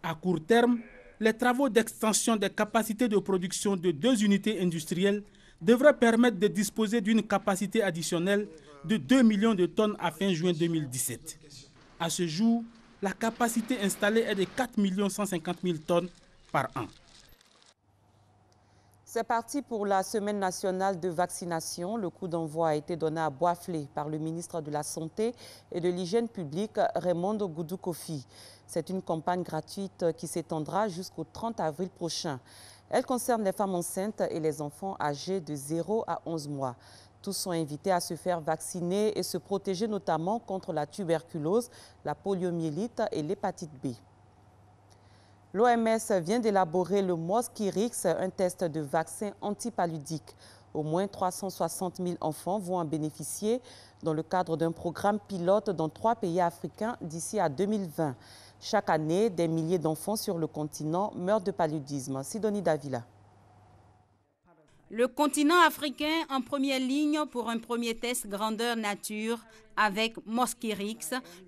À court terme, les travaux d'extension des capacités de production de 2 unités industrielles devraient permettre de disposer d'une capacité additionnelle de 2 millions de tonnes à fin juin 2017. À ce jour, la capacité installée est de 4 150 000 tonnes par an. C'est parti pour la semaine nationale de vaccination. Le coup d'envoi a été donné à Boisflé par le ministre de la Santé et de l'Hygiène publique, Raymond Goudou Kofi. C'est une campagne gratuite qui s'étendra jusqu'au 30 avril prochain. Elle concerne les femmes enceintes et les enfants âgés de 0 à 11 mois. Tous sont invités à se faire vacciner et se protéger notamment contre la tuberculose, la poliomyélite et l'hépatite B. L'OMS vient d'élaborer le Mosquirix, un test de vaccin antipaludique. Au moins 360 000 enfants vont en bénéficier dans le cadre d'un programme pilote dans 3 pays africains d'ici à 2020. Chaque année, des milliers d'enfants sur le continent meurent de paludisme. Sidonie Davila. Le continent africain en première ligne pour un premier test grandeur nature avec Mosquirix,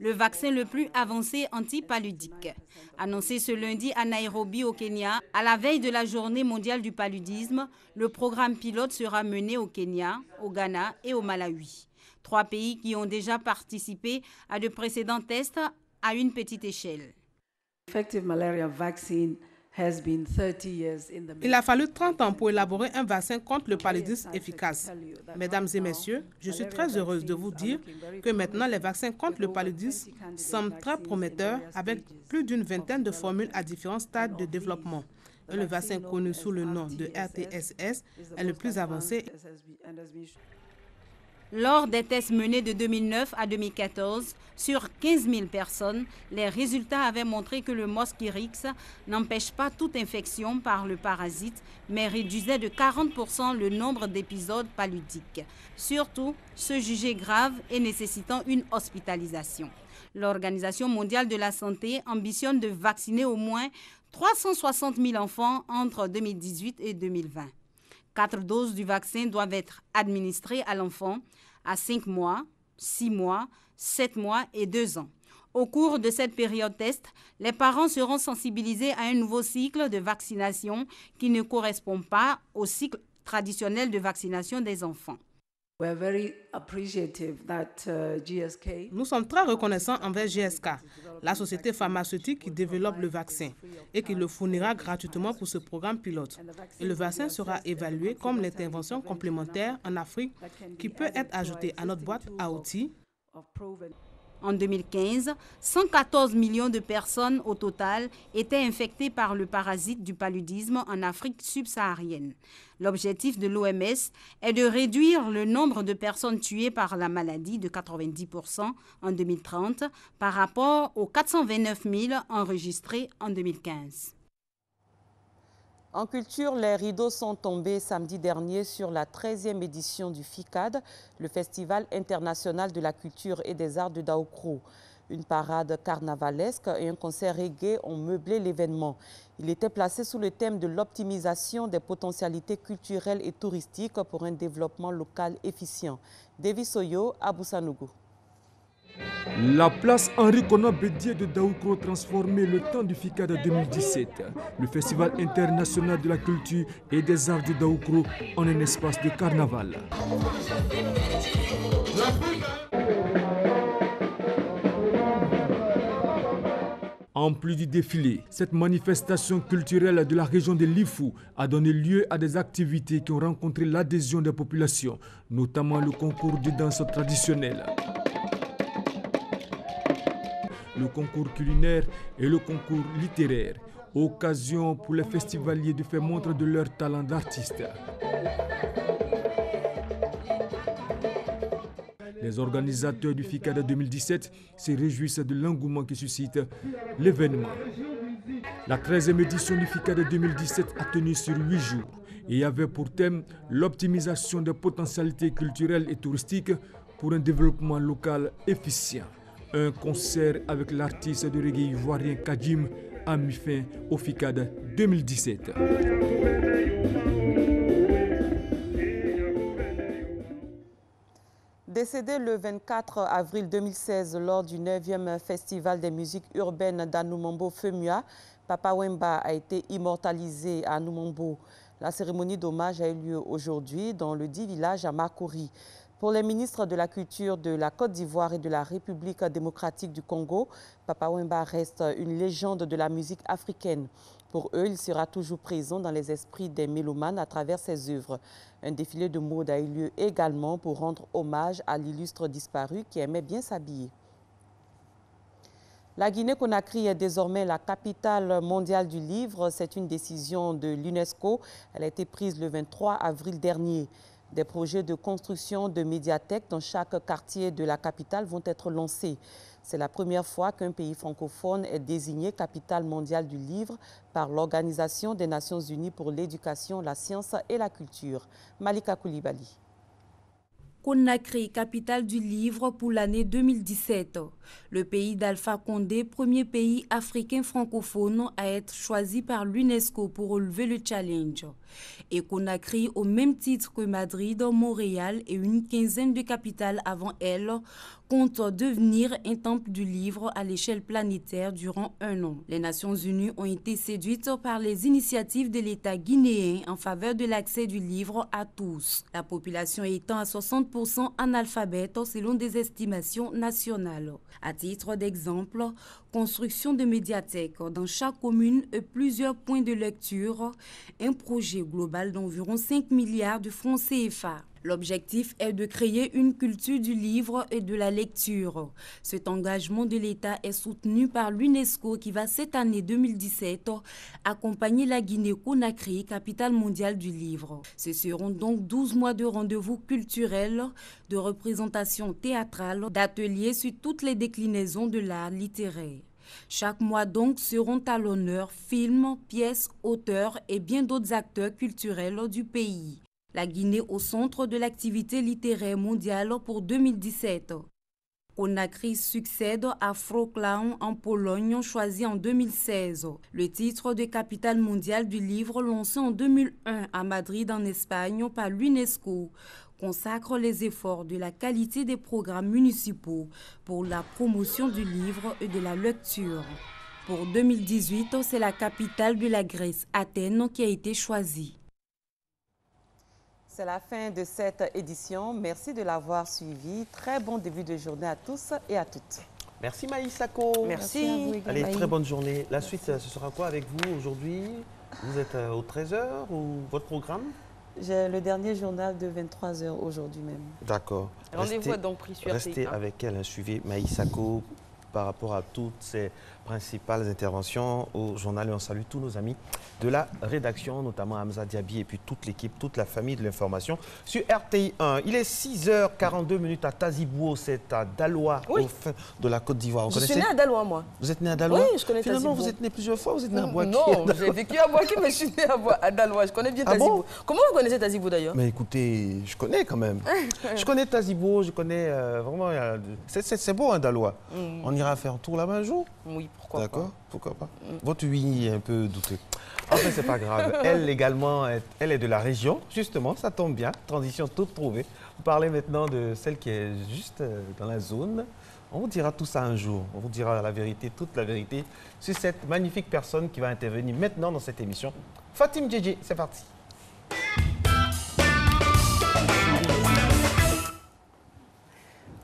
le vaccin le plus avancé antipaludique. Annoncé ce lundi à Nairobi au Kenya, à la veille de la journée mondiale du paludisme, le programme pilote sera mené au Kenya, au Ghana et au Malawi. 3 pays qui ont déjà participé à de précédents tests à une petite échelle. Il a fallu 30 ans pour élaborer un vaccin contre le paludisme efficace. Mesdames et messieurs, je suis très heureuse de vous dire que maintenant les vaccins contre le paludisme semblent très prometteurs avec plus d'une vingtaine de formules à différents stades de développement. Et le vaccin connu sous le nom de RTSS est le plus avancé. Lors des tests menés de 2009 à 2014, sur 15 000 personnes, les résultats avaient montré que le Mosquirix n'empêche pas toute infection par le parasite, mais réduisait de 40% le nombre d'épisodes paludiques, surtout ceux jugés graves et nécessitant une hospitalisation. L'Organisation mondiale de la santé ambitionne de vacciner au moins 360 000 enfants entre 2018 et 2020. 4 doses du vaccin doivent être administrées à l'enfant à 5 mois, 6 mois, 7 mois et 2 ans. Au cours de cette période test, les parents seront sensibilisés à un nouveau cycle de vaccination qui ne correspond pas au cycle traditionnel de vaccination des enfants. Nous sommes très reconnaissants envers GSK, la société pharmaceutique qui développe le vaccin et qui le fournira gratuitement pour ce programme pilote. Et le vaccin sera évalué comme l'intervention complémentaire en Afrique qui peut être ajoutée à notre boîte à outils. En 2015, 114 millions de personnes au total étaient infectées par le parasite du paludisme en Afrique subsaharienne. L'objectif de l'OMS est de réduire le nombre de personnes tuées par la maladie de 90% en 2030 par rapport aux 429 000 enregistrés en 2015. En culture, les rideaux sont tombés samedi dernier sur la 13e édition du FICAD, le Festival international de la culture et des arts de Daoukro. Une parade carnavalesque et un concert reggae ont meublé l'événement. Il était placé sous le thème de l'optimisation des potentialités culturelles et touristiques pour un développement local efficient. Davis Soyo, Aboussanougou. La place Henri Konan Bédié de Daoukro transformait le temps du FICAD 2017, le Festival international de la culture et des arts de Daoukro, en un espace de carnaval. En plus du défilé, cette manifestation culturelle de la région de Lifou a donné lieu à des activités qui ont rencontré l'adhésion des populations, notamment le concours de danse traditionnelle, le concours culinaire et le concours littéraire, occasion pour les festivaliers de faire montre de leur talent d'artiste. Les organisateurs du FICAD 2017 se réjouissent de l'engouement qui suscite l'événement. La 13e édition du FICAD 2017 a tenu sur 8 jours et avait pour thème l'optimisation des potentialités culturelles et touristiques pour un développement local efficient. Un concert avec l'artiste de reggae ivoirien Kadjim a mis fin au FICAD 2017. Décédé le 24 avril 2016 lors du 9e Festival des musiques urbaines d'Anoumambo Femua, Papa Wemba a été immortalisé à Anoumambo. La cérémonie d'hommage a eu lieu aujourd'hui dans le dit village à Makori. Pour les ministres de la Culture de la Côte d'Ivoire et de la République démocratique du Congo, Papa Wemba reste une légende de la musique africaine. Pour eux, il sera toujours présent dans les esprits des mélomanes à travers ses œuvres. Un défilé de mode a eu lieu également pour rendre hommage à l'illustre disparu qui aimait bien s'habiller. La Guinée-Conakry est désormais la capitale mondiale du livre. C'est une décision de l'UNESCO. Elle a été prise le 23 avril dernier. Des projets de construction de médiathèques dans chaque quartier de la capitale vont être lancés. C'est la première fois qu'un pays francophone est désigné capitale mondiale du livre par l'Organisation des Nations Unies pour l'éducation, la science et la culture. Malika Koulibaly. Conakry, capitale du livre pour l'année 2017. Le pays d'Alpha Condé, premier pays africain francophone à être choisi par l'UNESCO pour relever le challenge. Et Conakry, au même titre que Madrid, Montréal et une quinzaine de capitales avant elle, compte devenir un temple du livre à l'échelle planétaire durant un an. Les Nations Unies ont été séduites par les initiatives de l'État guinéen en faveur de l'accès du livre à tous, la population étant à 60% analphabète selon des estimations nationales. À titre d'exemple, construction de médiathèques dans chaque commune et plusieurs points de lecture, un projet global d'environ 5 milliards de francs CFA. L'objectif est de créer une culture du livre et de la lecture. Cet engagement de l'État est soutenu par l'UNESCO qui va cette année 2017 accompagner la Guinée-Conakry, capitale mondiale du livre. Ce seront donc 12 mois de rendez-vous culturels, de représentations théâtrales, d'ateliers sur toutes les déclinaisons de l'art littéraire. Chaque mois donc seront à l'honneur films, pièces, auteurs et bien d'autres acteurs culturels du pays. La Guinée au centre de l'activité littéraire mondiale pour 2017. Conakry succède à Wrocław en Pologne, choisi en 2016. Le titre de capitale mondiale du livre lancé en 2001 à Madrid en Espagne par l'UNESCO. consacre les efforts de la qualité des programmes municipaux pour la promotion du livre et de la lecture. Pour 2018, c'est la capitale de la Grèce, Athènes, qui a été choisie. C'est la fin de cette édition. Merci de l'avoir suivi. Très bon début de journée à tous et à toutes. Merci Maï Sako. Merci. Allez, très bonne journée. La suite, ce sera quoi avec vous aujourd'hui? Vous êtes au 13h ou votre programme? J'ai le dernier journal de 23h aujourd'hui même. D'accord. Rendez-vous donc pris sur Restez avec elle, suivez Maï Sako par rapport à toutes ces principales interventions au journal. Et on salue tous nos amis de la rédaction, notamment Hamza Diaby et puis toute l'équipe, toute la famille de l'information sur RTI 1. Il est 6h42 à Tazibouo, c'est à Daloa, au fin de la Côte d'Ivoire. Je suis né à Daloa, moi. Vous êtes né à Daloa? Oui, je connais Finalement, Tazibouo. vous êtes né plusieurs fois, vous êtes né à Boaké? Non, j'ai vécu à Boaké, mais je suis né à Daloa. Je connais bien Tazibouo. Bon? Comment vous connaissez Tazibouo d'ailleurs? Mais écoutez, je connais quand même. Je connais Tazibouo, je connais vraiment... C'est beau, hein, Daloa. On ira faire un tour là-bas un jour? Oui, pourquoi pas. D'accord, pourquoi pas. Votre oui est un peu douteux. Enfin, c'est pas grave. Elle également, elle est de la région, justement, ça tombe bien. Transition toute trouvée. Vous parlez maintenant de celle qui est juste dans la zone. On vous dira tout ça un jour. On vous dira la vérité, toute la vérité, sur cette magnifique personne qui va intervenir maintenant dans cette émission. Fatim Djedje, c'est parti.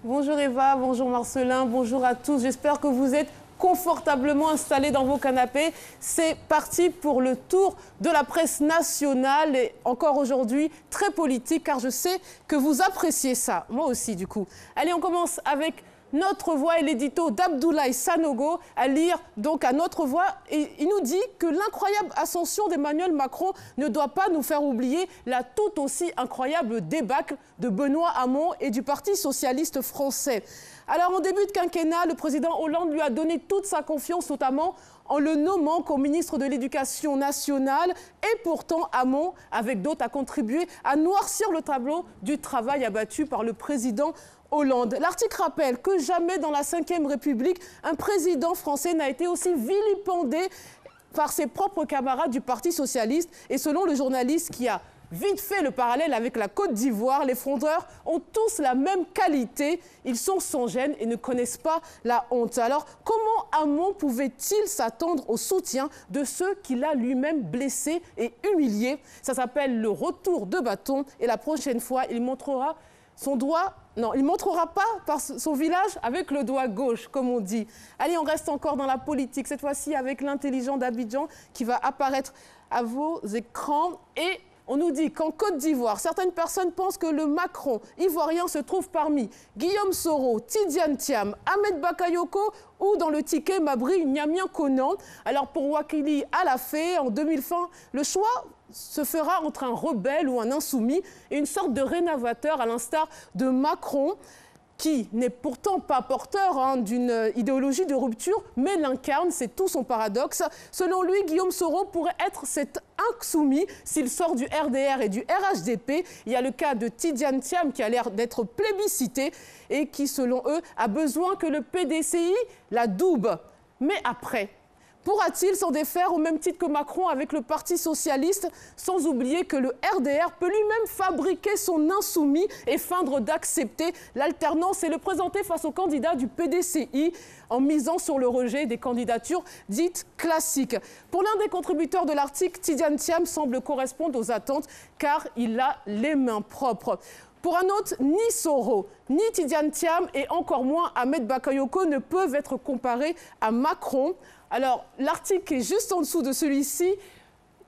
Bonjour Eva, bonjour Marcelin, bonjour à tous. J'espère que vous êtes confortablement installés dans vos canapés. C'est parti pour le tour de la presse nationale et encore aujourd'hui très politique car je sais que vous appréciez ça. Moi aussi du coup. Allez, on commence avec Notre Voix et l'édito d'Abdoulaye Sanogo à lire donc à Notre Voix. Et il nous dit que l'incroyable ascension d'Emmanuel Macron ne doit pas nous faire oublier la tout aussi incroyable débâcle de Benoît Hamon et du Parti socialiste français. Alors en début de quinquennat, le président Hollande lui a donné toute sa confiance, notamment en le nommant comme ministre de l'Éducation nationale. Et pourtant, Hamon, avec d'autres, a contribué à noircir le tableau du travail abattu par le président Hollande. L'article rappelle que jamais dans la Ve République, un président français n'a été aussi vilipendé par ses propres camarades du Parti socialiste. Et selon le journaliste qui a vite fait le parallèle avec la Côte d'Ivoire, les frondeurs ont tous la même qualité. Ils sont sans gêne et ne connaissent pas la honte. Alors, comment Hamon pouvait-il s'attendre au soutien de ceux qu'il a lui-même blessés et humiliés? Ça s'appelle le retour de bâton. Et la prochaine fois, il montrera son doigt. Non, il ne montrera pas par son village avec le doigt gauche, comme on dit. Allez, on reste encore dans la politique, cette fois-ci avec l'intelligent d'Abidjan qui va apparaître à vos écrans. Et on nous dit qu'en Côte d'Ivoire, certaines personnes pensent que le Macron ivoirien se trouve parmi Guillaume Soro, Tidiane Thiam, Ahmed Bakayoko ou dans le ticket Mabri Nyamien Konan. Alors pour Wakili Alafé, en 2020, le choix se fera entre un rebelle ou un insoumis et une sorte de rénovateur à l'instar de Macron, qui n'est pourtant pas porteur d'une idéologie de rupture, mais l'incarne, c'est tout son paradoxe. Selon lui, Guillaume Soro pourrait être cet insoumis s'il sort du RDR et du RHDP. Il y a le cas de Tidiane Thiam qui a l'air d'être plébiscité et qui, selon eux, a besoin que le PDCI l'adoube. Mais après, pourra-t-il s'en défaire au même titre que Macron avec le Parti socialiste, sans oublier que le RDR peut lui-même fabriquer son insoumis et feindre d'accepter l'alternance et le présenter face aux candidats du PDCI en misant sur le rejet des candidatures dites classiques. Pour l'un des contributeurs de l'article, Tidiane Thiam semble correspondre aux attentes car il a les mains propres. Pour un autre, ni Soro, ni Tidiane Thiam et encore moins Ahmed Bakayoko ne peuvent être comparés à Macron. Alors, l'article est juste en dessous de celui-ci.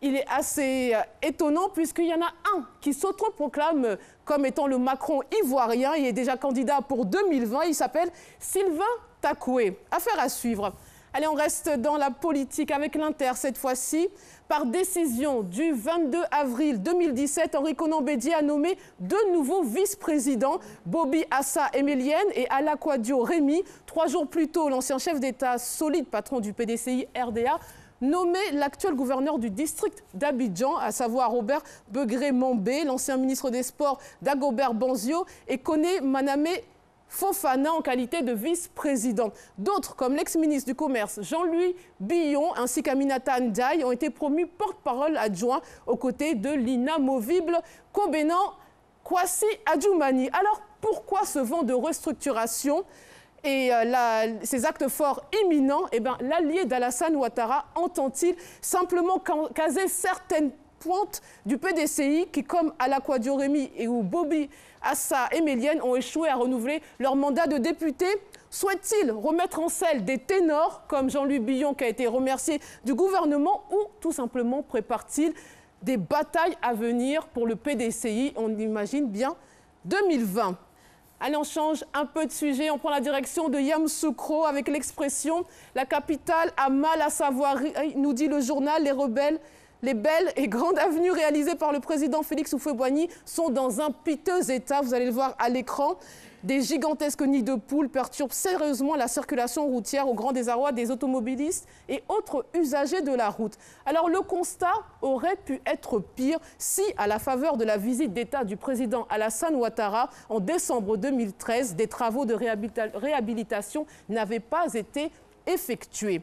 Il est assez étonnant puisqu'il y en a un qui s'autoproclame comme étant le Macron ivoirien. Il est déjà candidat pour 2020. Il s'appelle Sylvain Takoué. Affaire à suivre. Allez, on reste dans la politique avec l'Inter cette fois-ci. Par décision du 22 avril 2017, Henri Konan Bédié a nommé deux nouveaux vice-présidents, Bobby Assa Emilienne et Alakwadio Rémy. 3 jours plus tôt, l'ancien chef d'État, solide patron du PDCI RDA, nommé l'actuel gouverneur du district d'Abidjan, à savoir Robert Begré-Mambé, l'ancien ministre des Sports Dagobert Banzio et Koné Manamé Fofana en qualité de vice-président. D'autres, comme l'ex-ministre du Commerce Jean-Louis Billon ainsi qu'Aminata Ndiaye, ont été promus porte-parole adjoint aux côtés de l'inamovible Kombénan Kwasi Adjoumani. Alors, pourquoi ce vent de restructuration et ces actes forts imminents? Eh bien, l'allié d'Alassane Ouattara entend-il simplement caser certaines pointes du PDCI qui, comme Alakwa Dioremi et ou Bobby Assa Emelienne, ont échoué à renouveler leur mandat de député? Souhaite-t-il remettre en selle des ténors comme Jean-Louis Billon qui a été remercié du gouvernement, ou tout simplement prépare-t-il des batailles à venir pour le PDCI? On imagine bien 2020. Allez, on change un peu de sujet. On prend la direction de Yamoussoukro avec l'expression « La capitale a mal à savoir », nous dit le journal. Les rebelles, les belles et grandes avenues réalisées par le président Félix Houphouët-Boigny sont dans un piteux état. Vous allez le voir à l'écran. Des gigantesques nids de poules perturbent sérieusement la circulation routière au grand désarroi des automobilistes et autres usagers de la route. Alors le constat aurait pu être pire si, à la faveur de la visite d'État du président Alassane Ouattara en décembre 2013, des travaux de réhabilitation n'avaient pas été effectués.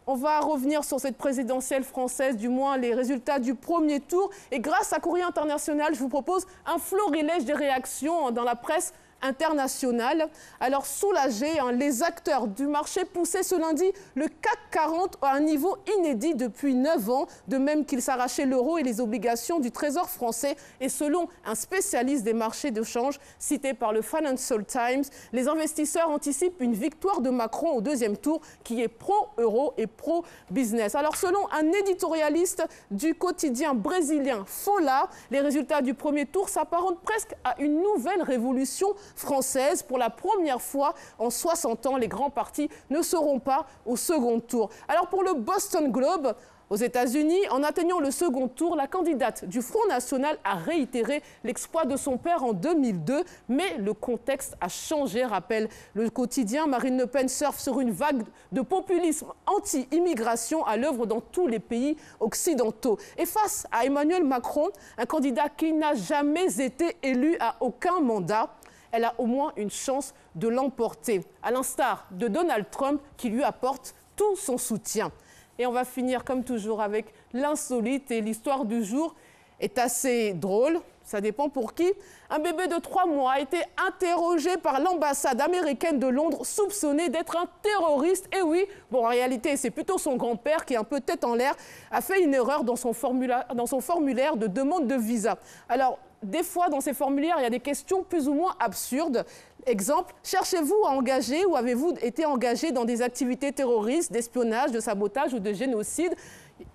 On va revenir sur cette présidentielle française, du moins les résultats du premier tour. Et grâce à Courrier International, je vous propose un florilège des réactions dans la presse internationale. Alors soulagés, les acteurs du marché poussaient ce lundi le CAC 40 à un niveau inédit depuis 9 ans, de même qu'ils s'arrachaient l'euro et les obligations du Trésor français. Et selon un spécialiste des marchés de change cité par le Financial Times, les investisseurs anticipent une victoire de Macron au deuxième tour qui est pro-euro et pro-business. Alors selon un éditorialiste du quotidien brésilien Folha, les résultats du premier tour s'apparentent presque à une nouvelle révolution française. Pour la première fois en 60 ans, les grands partis ne seront pas au second tour. Alors pour le Boston Globe, aux États-Unis, en atteignant le second tour, la candidate du Front National a réitéré l'exploit de son père en 2002. Mais le contexte a changé, rappelle le quotidien. Marine Le Pen surfe sur une vague de populisme anti-immigration à l'œuvre dans tous les pays occidentaux. Et face à Emmanuel Macron, un candidat qui n'a jamais été élu à aucun mandat, elle a au moins une chance de l'emporter, à l'instar de Donald Trump qui lui apporte tout son soutien. Et on va finir comme toujours avec l'insolite, et l'histoire du jour est assez drôle, ça dépend pour qui. Un bébé de 3 mois a été interrogé par l'ambassade américaine de Londres, soupçonné d'être un terroriste. Et oui, bon, en réalité, c'est plutôt son grand-père qui, un peu tête en l'air, a fait une erreur dans son formulaire de demande de visa. Alors, des fois, dans ces formulaires, il y a des questions plus ou moins absurdes. Exemple, cherchez-vous à engager ou avez-vous été engagé dans des activités terroristes, d'espionnage, de sabotage ou de génocide?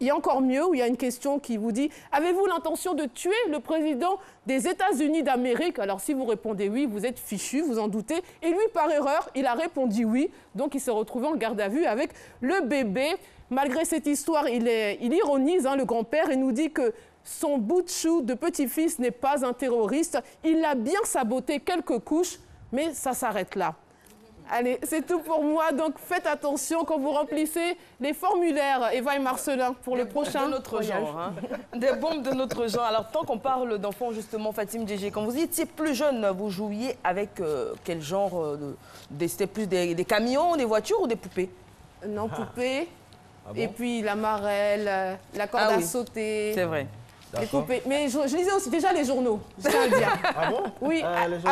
Il y a encore mieux, où il y a une question qui vous dit « Avez-vous l'intention de tuer le président des États-Unis d'Amérique ?» Alors si vous répondez oui, vous êtes fichu, vous en doutez. Et lui, par erreur, il a répondu oui. Donc il s'est retrouvé en garde à vue avec le bébé. Malgré cette histoire, il ironise le grand-père et nous dit que son bout de chou de petit-fils n'est pas un terroriste. Il a bien saboté quelques couches, mais ça s'arrête là. Allez, c'est tout pour moi. Donc faites attention quand vous remplissez les formulaires, Eva et Marcelin, pour le prochain de notre genre. Des bombes de notre genre. Alors tant qu'on parle d'enfants, justement, Fatim Djégé, quand vous étiez plus jeune, vous jouiez avec quel genre c'était plus des camions, des voitures ou des poupées? Non, poupées. Ah bon? Et puis la marelle, la corde à sauter. C'est vrai. Les poupées. Mais je lisais aussi déjà les journaux, je tiens à le dire. Ah bon? Oui,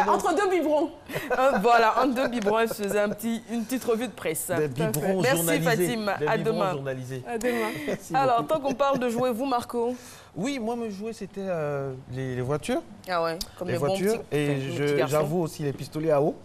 entre 2 biberons. Voilà, entre 2 biberons, elle faisait une petite revue de presse. Des biberons Merci Fatim, à demain. À demain. Alors, tant qu'on parle de jouer, vous Marco? Oui, moi, me jouer, c'était les voitures. Ah ouais, comme les voitures. Bons et j'avoue aussi les pistolets à eau.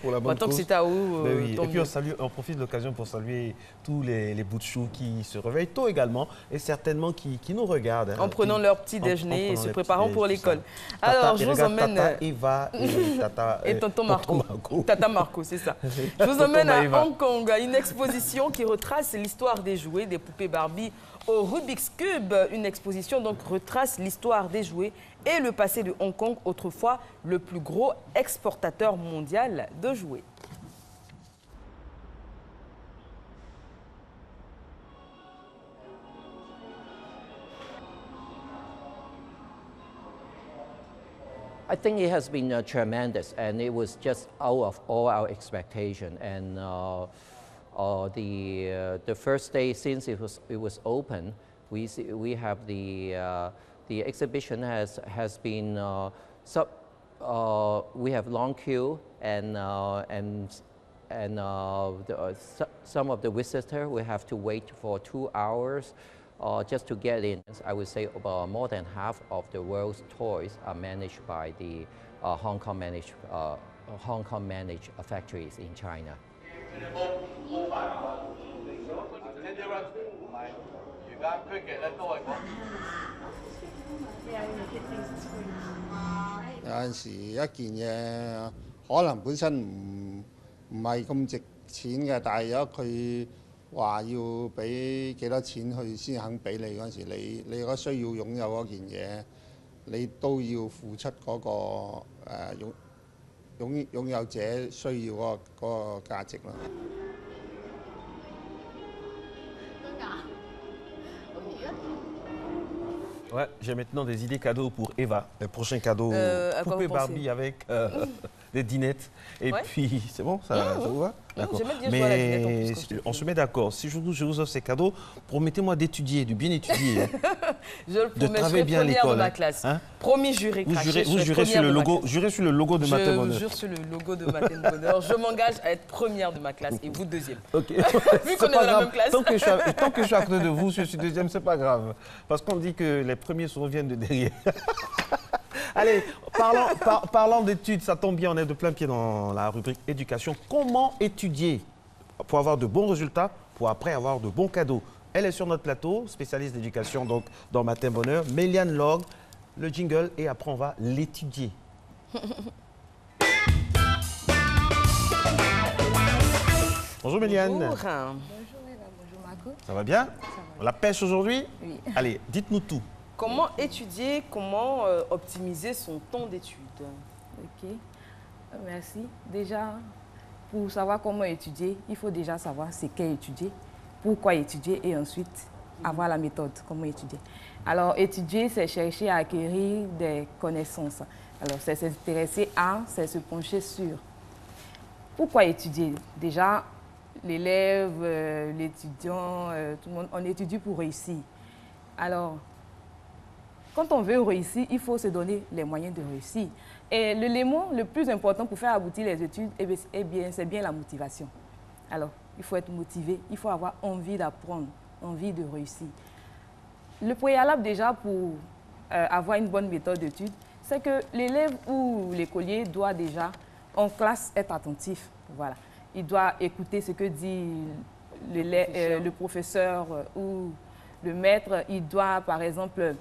Pour la bonne tant cause. que c'est à eau. Oui. Et puis on profite de l'occasion pour saluer tous les bouts de choux qui se réveillent tôt également et certainement qui nous regardent. En prenant leur petit déjeuner et se préparant pour l'école. Alors, je vous emmène. Tata Eva et Tata et tonton Marco. Tata Marco, c'est ça. Je vous emmène à Hong Kong, à une exposition qui retrace l'histoire des jouets, des poupées Barbie au Rubik's Cube. Une exposition donc retrace l'histoire des jouets et le passé de Hong Kong, autrefois le plus gros exportateur mondial de jouets. I think it has been tremendous, and it was just out of all our expectation. And the first day since it was open, we have the exhibition has been So we have long queue, and some of the visitors will have to wait for 2 hours just to get in. I would say about more than half of the world's toys are managed by the Hong Kong managed factories in China. Ouais, j'ai maintenant des idées cadeaux pour Eva. Le prochain cadeau, poupée Barbie avec des dinettes. Et puis, c'est bon, ça vous va? D'accord. Mais on se met d'accord. Si je vous offre ces cadeaux, promettez-moi d'étudier, de bien étudier. Je le promets, de travailler bien à l'école. De ma classe. Promis, juré, craché. Vous jurez sur le logo, de Matin Bonheur. Je jure sur le logo de Matin Bonheur. Je m'engage à être première de ma classe et vous deuxième. Ok. Vu qu'on est dans la même classe. Tant que je suis à côté de vous, je suis deuxième, c'est pas grave. Parce qu'on dit que les premiers souvent viennent de derrière. Allez, parlant d'études, ça tombe bien, on est de plein pied dans la rubrique éducation. Comment étudier pour avoir de bons résultats, pour après avoir de bons cadeaux? Elle est sur notre plateau, spécialiste d'éducation donc dans Matin Bonheur. Méliane Log, le jingle, et après on va l'étudier. Bonjour Méliane. Bonjour. Bonjour Eva, bonjour Marco. Ça va bien? On la pêche aujourd'hui? Oui. Allez, dites-nous tout. Comment étudier, comment optimiser son temps d'études? Ok, merci. Déjà, pour savoir comment étudier, il faut déjà savoir ce qu'est étudier, pourquoi étudier et ensuite avoir la méthode, comment étudier. Alors, étudier, c'est chercher à acquérir des connaissances. Alors, c'est s'intéresser à, c'est se pencher sur. Pourquoi étudier? Déjà, l'élève, l'étudiant, tout le monde, on étudie pour réussir. Alors, quand on veut réussir, il faut se donner les moyens de réussir. Et l'élément le plus important pour faire aboutir les études, c'est bien la motivation. Alors, il faut être motivé, il faut avoir envie d'apprendre, envie de réussir. Le préalable déjà pour avoir une bonne méthode d'étude, c'est que l'élève ou l'écolier doit déjà, en classe, être attentif. Voilà. Il doit écouter ce que dit le professeur ou le maître. Il doit, par exemple,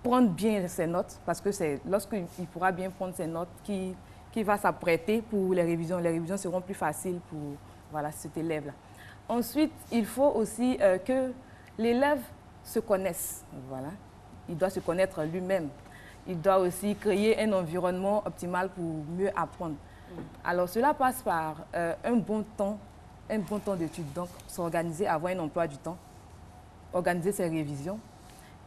prendre bien ses notes, parce que c'est lorsqu'il pourra bien prendre ses notes qu'il va s'apprêter pour les révisions. Les révisions seront plus faciles pour cet élève-là. Ensuite, il faut aussi que l'élève se connaisse. Voilà. Il doit se connaître lui-même. Il doit aussi créer un environnement optimal pour mieux apprendre. Alors, cela passe par un bon temps d'études. Donc, s'organiser, avoir un emploi du temps, organiser ses révisions.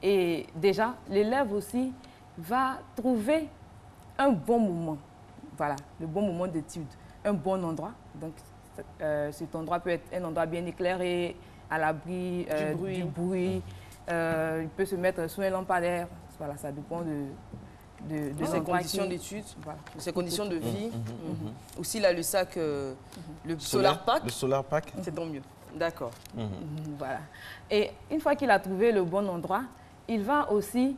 Et déjà, l'élève aussi va trouver un bon moment, voilà, le bon moment d'étude, un bon endroit. Donc, cet endroit peut être un endroit bien éclairé, à l'abri du bruit. Il peut se mettre sous un lampadaire. Voilà, ça dépend de ses conditions d'études, voilà, de ses conditions de vie. Aussi, il a le sac, le Solar Pack. Le Solar Pack. C'est donc mieux. D'accord. Voilà. Et une fois qu'il a trouvé le bon endroit, il va aussi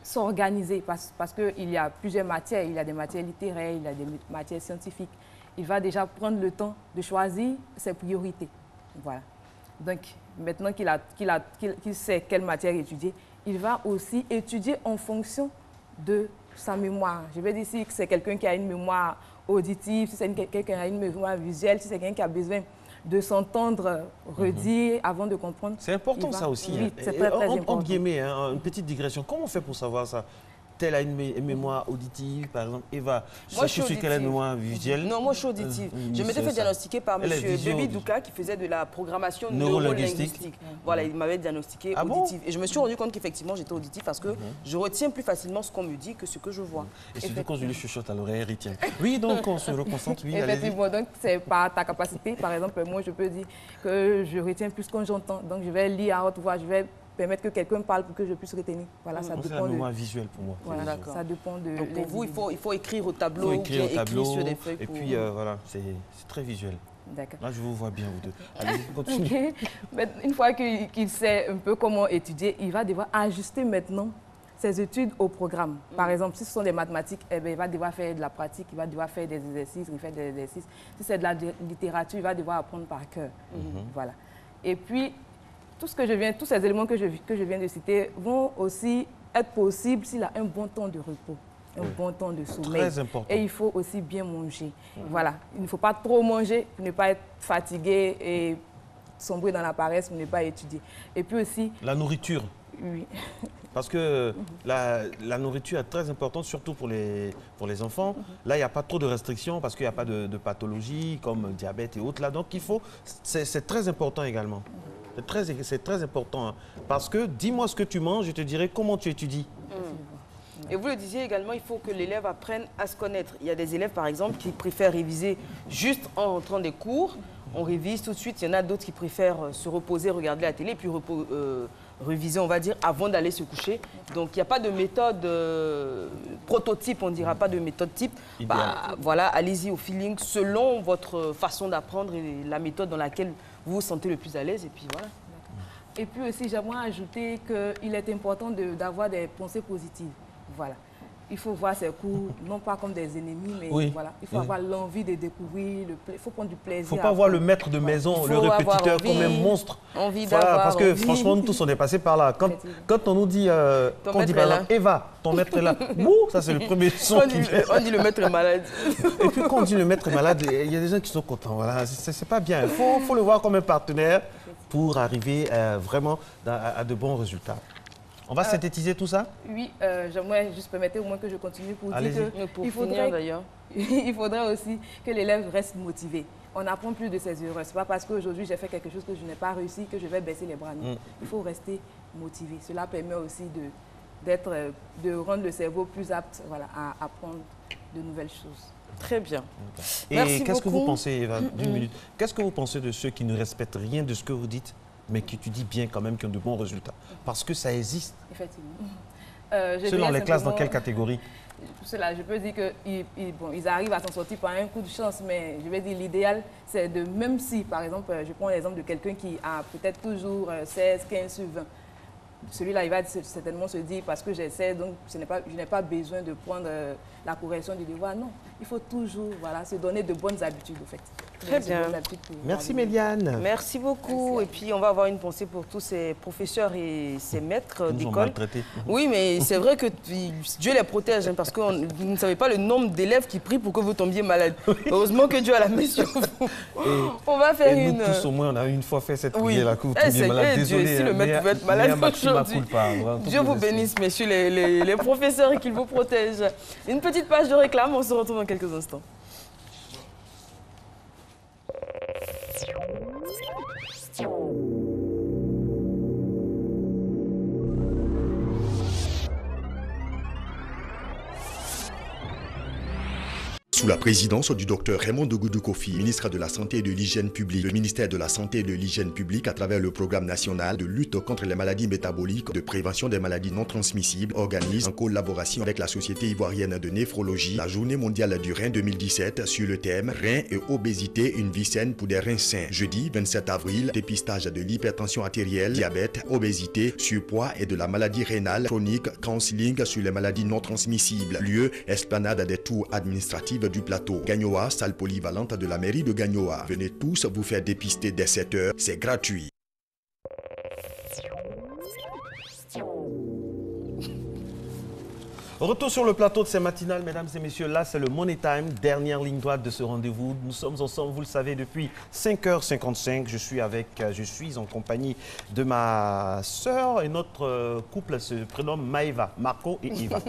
s'organiser parce qu'il y a plusieurs matières. Il y a des matières littéraires, il y a des matières scientifiques. Il va déjà prendre le temps de choisir ses priorités. Voilà. Donc, maintenant qu'il sait quelle matière étudier, il va aussi étudier en fonction de sa mémoire. Je vais dire si c'est quelqu'un qui a une mémoire auditive, si c'est quelqu'un qui a une mémoire visuelle, si c'est quelqu'un qui a besoin de s'entendre redire avant de comprendre. C'est important ça aussi. Oui, c'est très important. Entre guillemets, une petite digression. Comment on fait pour savoir ça? Tel a une mémoire auditive, par exemple. Eva, je suis qu'elle a une mémoire visuelle. Non, moi je suis auditive. Je m'étais fait diagnostiquer par M. Baby Douka qui faisait de la programmation neurolinguistique. Voilà, il m'avait diagnostiqué auditive. Et je me suis rendu compte qu'effectivement j'étais auditive parce que je retiens plus facilement ce qu'on me dit que ce que je vois. Et surtout quand je lui chuchote à l'oreille, elle retient. Oui, donc on se reconcentre. Oui, effectivement, donc c'est par ta capacité. Par exemple, moi je peux dire que je retiens plus quand j'entends. Donc je vais lire à haute voix, je vais permettre que quelqu'un parle pour que je puisse retenir. Voilà, ça C'est dépend la mémoire visuelle pour moi. Voilà, ça dépend de... Donc pour vous, il faut écrire au tableau, il faut écrire au tableau, écrire sur des feuilles. Et puis voilà, c'est très visuel. D'accord. Là, je vous vois bien, vous deux. Allez, continuez. Okay. Mais une fois qu'il sait un peu comment étudier, il va devoir ajuster maintenant ses études au programme. Par exemple, si ce sont des mathématiques, eh bien, il va devoir faire de la pratique, il va devoir faire des exercices, il fait des exercices. Si c'est de la littérature, il va devoir apprendre par cœur. Voilà. Et puis, tous ces éléments que je viens de citer vont aussi être possibles s'il a un bon temps de repos. Un bon temps de sommeil. Très important. Et il faut aussi bien manger. Voilà. Il ne faut pas trop manger, ne pas être fatigué et sombrer dans la paresse, ne pas étudier. Et puis aussi... La nourriture. Oui. Parce que la nourriture est très importante, surtout pour les enfants. Là, il n'y a pas trop de restrictions parce qu'il n'y a pas de pathologies comme diabète et autres. Là. Donc, c'est très important également. C'est très important. Hein. Parce que dis-moi ce que tu manges, je te dirai comment tu étudies. Et vous le disiez également, il faut que l'élève apprenne à se connaître. Il y a des élèves, par exemple, qui préfèrent réviser juste en rentrant des cours. On révise tout de suite. Il y en a d'autres qui préfèrent se reposer, regarder la télé, puis réviser, on va dire, avant d'aller se coucher. Donc, il n'y a pas de méthode prototype, on ne dira pas de méthode type. Voilà, allez-y au feeling, selon votre façon d'apprendre et la méthode dans laquelle vous vous sentez le plus à l'aise. Et puis voilà. Et puis aussi, j'aimerais ajouter qu'il est important d'avoir des pensées positives. Voilà. Il faut voir ses cours, non pas comme des ennemis, mais voilà. Il faut avoir l'envie de découvrir, il faut prendre du plaisir. Il ne faut pas voir le maître de maison, le répétiteur comme un monstre. Parce que franchement, nous tous, on est passés par là. Quand on nous dit, Eva, ton maître est là, ça c'est le premier son qui vient. On dit le maître est malade. Et puis quand on dit le maître est malade, il y a des gens qui sont contents. Voilà. C'est pas bien. Il faut le voir comme un partenaire pour arriver vraiment à de bons résultats. On va synthétiser tout ça? Oui, j'aimerais juste permettre au moins que je continue pour dire qu'il faudrait aussi que l'élève reste motivé. On n'apprend plus de ses erreurs. Ce n'est pas parce qu'aujourd'hui j'ai fait quelque chose que je n'ai pas réussi que je vais baisser les bras. Il faut rester motivé. Cela permet aussi de rendre le cerveau plus apte à apprendre de nouvelles choses. Très bien. Et qu'est-ce que vous pensez, Eva, d'une minute, qu'est-ce que vous pensez de ceux qui ne respectent rien de ce que vous dites, mais qui étudient bien quand même, qui ont de bons résultats? Parce que ça existe. Effectivement. Selon les classes, dans quelle catégorie? Cela, je peux dire qu'ils arrivent à s'en sortir par un coup de chance, mais je vais dire l'idéal, c'est de, même si, par exemple, je prends l'exemple de quelqu'un qui a peut-être toujours 16, 15 sur 20, celui-là, il va certainement se dire, parce que j'essaie, donc je n'ai pas besoin de prendre la correction du devoir. Non, il faut toujours se donner de bonnes habitudes, au fait. Très bien. Merci, Méliane. Merci beaucoup. Et puis, on va avoir une pensée pour tous ces professeurs et ces maîtres d'école. Oui, mais c'est vrai que Dieu les protège, parce que vous ne savez pas le nombre d'élèves qui prient pour que vous tombiez malade. Heureusement que Dieu a la main sur vous. On va faire une... Nous tous, au moins, on a une fois fait cette prière-là, que vous tombiez malade. Désolé, si le maître veut être malade aujourd'hui. Dieu vous bénisse, messieurs les professeurs, et qu'il vous protège. Une petite page de réclame, on se retrouve dans quelques instants. Sous la présidence du Dr Raymond Goudou Kofi, ministre de la Santé et de l'Hygiène publique, le ministère de la Santé et de l'Hygiène publique, à travers le programme national de lutte contre les maladies métaboliques, de prévention des maladies non transmissibles, organise en collaboration avec la Société ivoirienne de néphrologie la Journée mondiale du rein 2017 sur le thème Reins et obésité, une vie saine pour des reins sains. Jeudi 27 avril, dépistage de l'hypertension artérielle, diabète, obésité, surpoids et de la maladie rénale chronique, counseling sur les maladies non transmissibles. Lieu, esplanade des tours administratives du plateau. Gagnoa, salle polyvalente de la mairie de Gagnoa. Venez tous vous faire dépister dès 7 h, c'est gratuit. Retour sur le plateau de ces matinales, mesdames et messieurs. Là, c'est le Money Time, dernière ligne droite de ce rendez-vous. Nous sommes ensemble, vous le savez, depuis 5h55. Je suis en compagnie de ma sœur et notre couple se prénomme Maëva, Marco et Eva.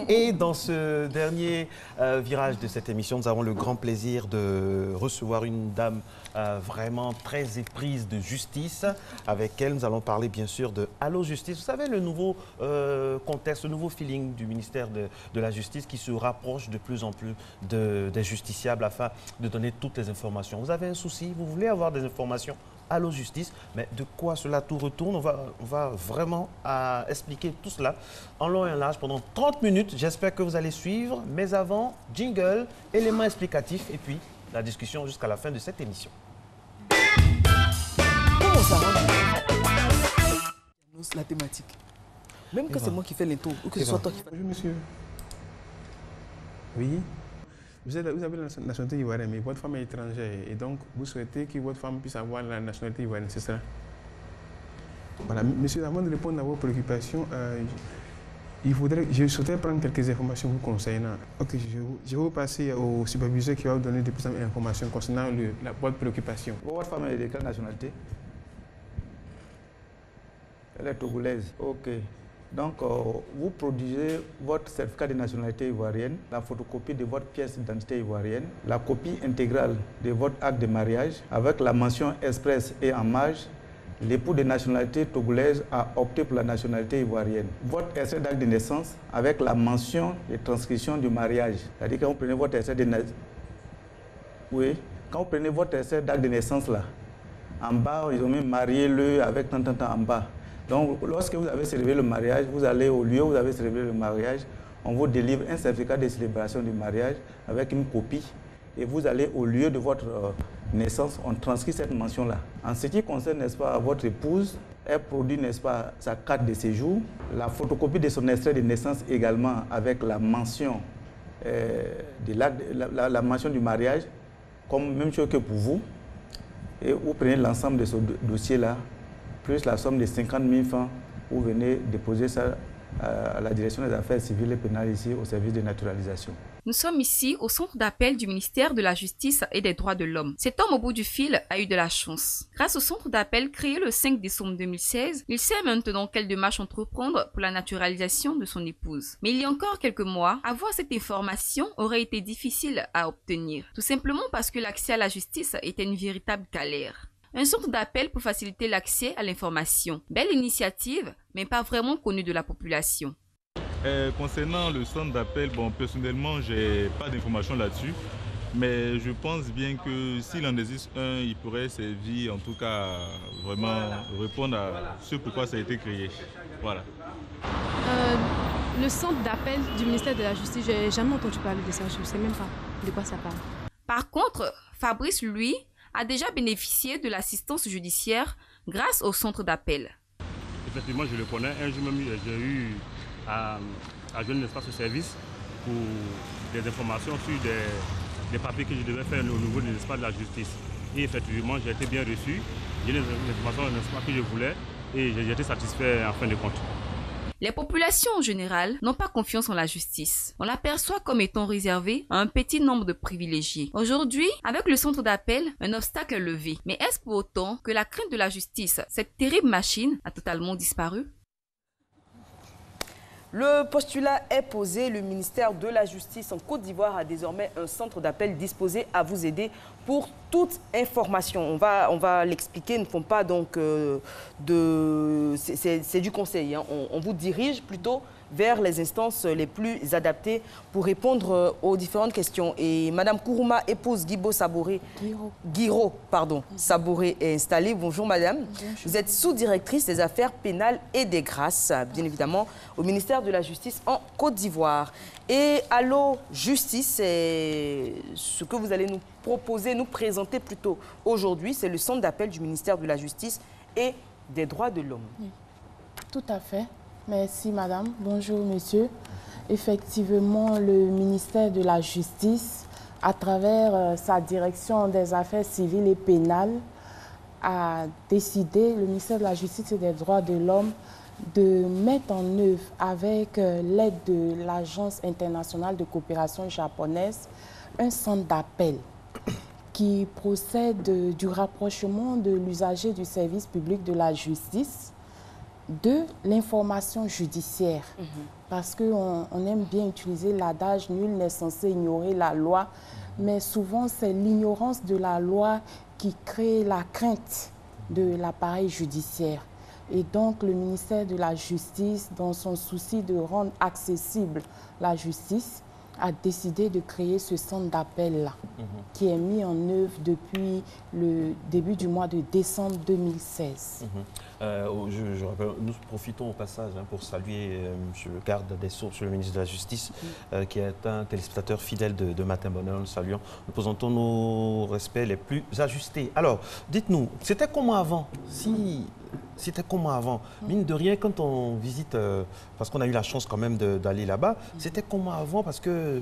Et dans ce dernier virage de cette émission, nous avons le grand plaisir de recevoir une dame vraiment très éprise de justice. Avec elle, nous allons parler bien sûr de Allo Justice. Vous savez, le nouveau contexte, le nouveau feeling du ministère de la Justice qui se rapproche de plus en plus des justiciables afin de donner toutes les informations. Vous avez un souci, vous voulez avoir des informations, Allo Justice. Mais de quoi cela tout retourne? On va vraiment expliquer tout cela en long et en large pendant 30 minutes. J'espère que vous allez suivre. Mais avant, jingle, éléments explicatifs et puis la discussion jusqu'à la fin de cette émission. Comment ça va? La thématique. Même que c'est moi qui fais l'intro ou que ce soit toi qui fais. Bonjour monsieur. Oui. Vous avez la nationalité ivoirienne, mais votre femme est étrangère et donc vous souhaitez que votre femme puisse avoir la nationalité ivoirienne, c'est ça? Voilà, monsieur, avant de répondre à vos préoccupations, je souhaiterais prendre quelques informations vous concernant. Ok, je vais vous passer au superviseur qui va vous donner de plus d'informations concernant votre préoccupation. Votre femme est de quelle nationalité? Elle est togolaise. Ok. Donc, vous produisez votre certificat de nationalité ivoirienne, la photocopie de votre pièce d'identité ivoirienne, la copie intégrale de votre acte de mariage, avec la mention expresse et en marge. L'époux de nationalité togolaise a opté pour la nationalité ivoirienne. Votre extrait d'acte de naissance avec la mention de transcription du mariage. C'est-à-dire quand vous prenez votre extrait de naissance, oui, quand vous prenez votre extrait d'acte de naissance là, en bas, ils ont mis marié-le avec tant en bas. Donc, lorsque vous avez célébré le mariage, vous allez au lieu où vous avez célébré le mariage, on vous délivre un certificat de célébration du mariage avec une copie. Et vous allez au lieu de votre naissance, on transcrit cette mention-là. En ce qui concerne, n'est-ce pas, votre épouse, elle produit, n'est-ce pas, sa carte de séjour, la photocopie de son extrait de naissance également avec la mention, la mention du mariage, comme même chose que pour vous. Et vous prenez l'ensemble de ce dossier-là, plus la somme de 50 000 francs, vous venez déposer ça à la direction des affaires civiles et pénales ici au service de naturalisation. Nous sommes ici au centre d'appel du ministère de la Justice et des Droits de l'Homme. Cet homme au bout du fil a eu de la chance. Grâce au centre d'appel créé le 5 décembre 2016, il sait maintenant quelle démarche entreprendre pour la naturalisation de son épouse. Mais il y a encore quelques mois, avoir cette information aurait été difficile à obtenir. Tout simplement parce que l'accès à la justice était une véritable galère. Un centre d'appel pour faciliter l'accès à l'information. Belle initiative, mais pas vraiment connue de la population. Concernant le centre d'appel, bon, personnellement, je n'ai pas d'informations là-dessus. Mais je pense bien que s'il en existe un, il pourrait servir, en tout cas, vraiment répondre à ce pourquoi ça a été créé. Voilà. Le centre d'appel du ministère de la Justice, je n'ai jamais entendu parler de ça. Je ne sais même pas de quoi ça parle. Par contre, Fabrice, lui, a déjà bénéficié de l'assistance judiciaire grâce au centre d'appel. Effectivement, je le connais. Un jour même, j'ai eu à joindre un espace de service pour des informations sur des papiers que je devais faire au niveau de l'espace de la justice. Et effectivement, j'ai été bien reçu. J'ai les informations que je voulais et j'ai été satisfait en fin de compte. Les populations en général n'ont pas confiance en la justice. On l'aperçoit comme étant réservé à un petit nombre de privilégiés. Aujourd'hui, avec le centre d'appel, un obstacle est levé. Mais est-ce pour autant que la crainte de la justice, cette terrible machine, a totalement disparu? Le postulat est posé. Le ministère de la Justice en Côte d'Ivoire a désormais un centre d'appel disposé à vous aider pour toute information. On va l'expliquer. Nous ne font pas donc c'est du conseil. Hein. On vous dirige plutôt vers les instances les plus adaptées pour répondre aux différentes questions. Et Madame Kourouma, épouse Guiro Saboré est installée. Bonjour Madame. Bonjour. Vous êtes sous-directrice des affaires pénales et des grâces, bien évidemment, au ministère de la Justice en Côte d'Ivoire. Et Allo Justice, c'est ce que vous allez nous proposer, nous présenter plutôt aujourd'hui. C'est le centre d'appel du ministère de la Justice et des Droits de l'Homme. Oui. Tout à fait. Merci madame. Bonjour monsieur. Effectivement, le ministère de la Justice, à travers sa direction des affaires civiles et pénales, a décidé, le ministère de la Justice et des Droits de l'Homme, de mettre en œuvre avec l'aide de l'Agence internationale de coopération japonaise un centre d'appel qui procède du rapprochement de l'usager du service public de la justice de l'information judiciaire. Parce qu'on aime bien utiliser l'adage « nul n'est censé ignorer la loi », mais souvent c'est l'ignorance de la loi qui crée la crainte de l'appareil judiciaire. Et donc le ministère de la Justice, dans son souci de rendre accessible la justice, a décidé de créer ce centre d'appel-là, qui est mis en œuvre depuis le début du mois de décembre 2016. Je rappelle, nous profitons au passage pour saluer M. le garde des Sceaux, M. le ministre de la Justice, qui est un téléspectateur fidèle de Matin Bonheur. Nous saluons. Nous présentons nos respects les plus ajustés. Alors, dites-nous, c'était comment avant? C'était comment avant? Mine de rien, quand on visite, parce qu'on a eu la chance quand même d'aller là-bas, c'était comment avant? Parce que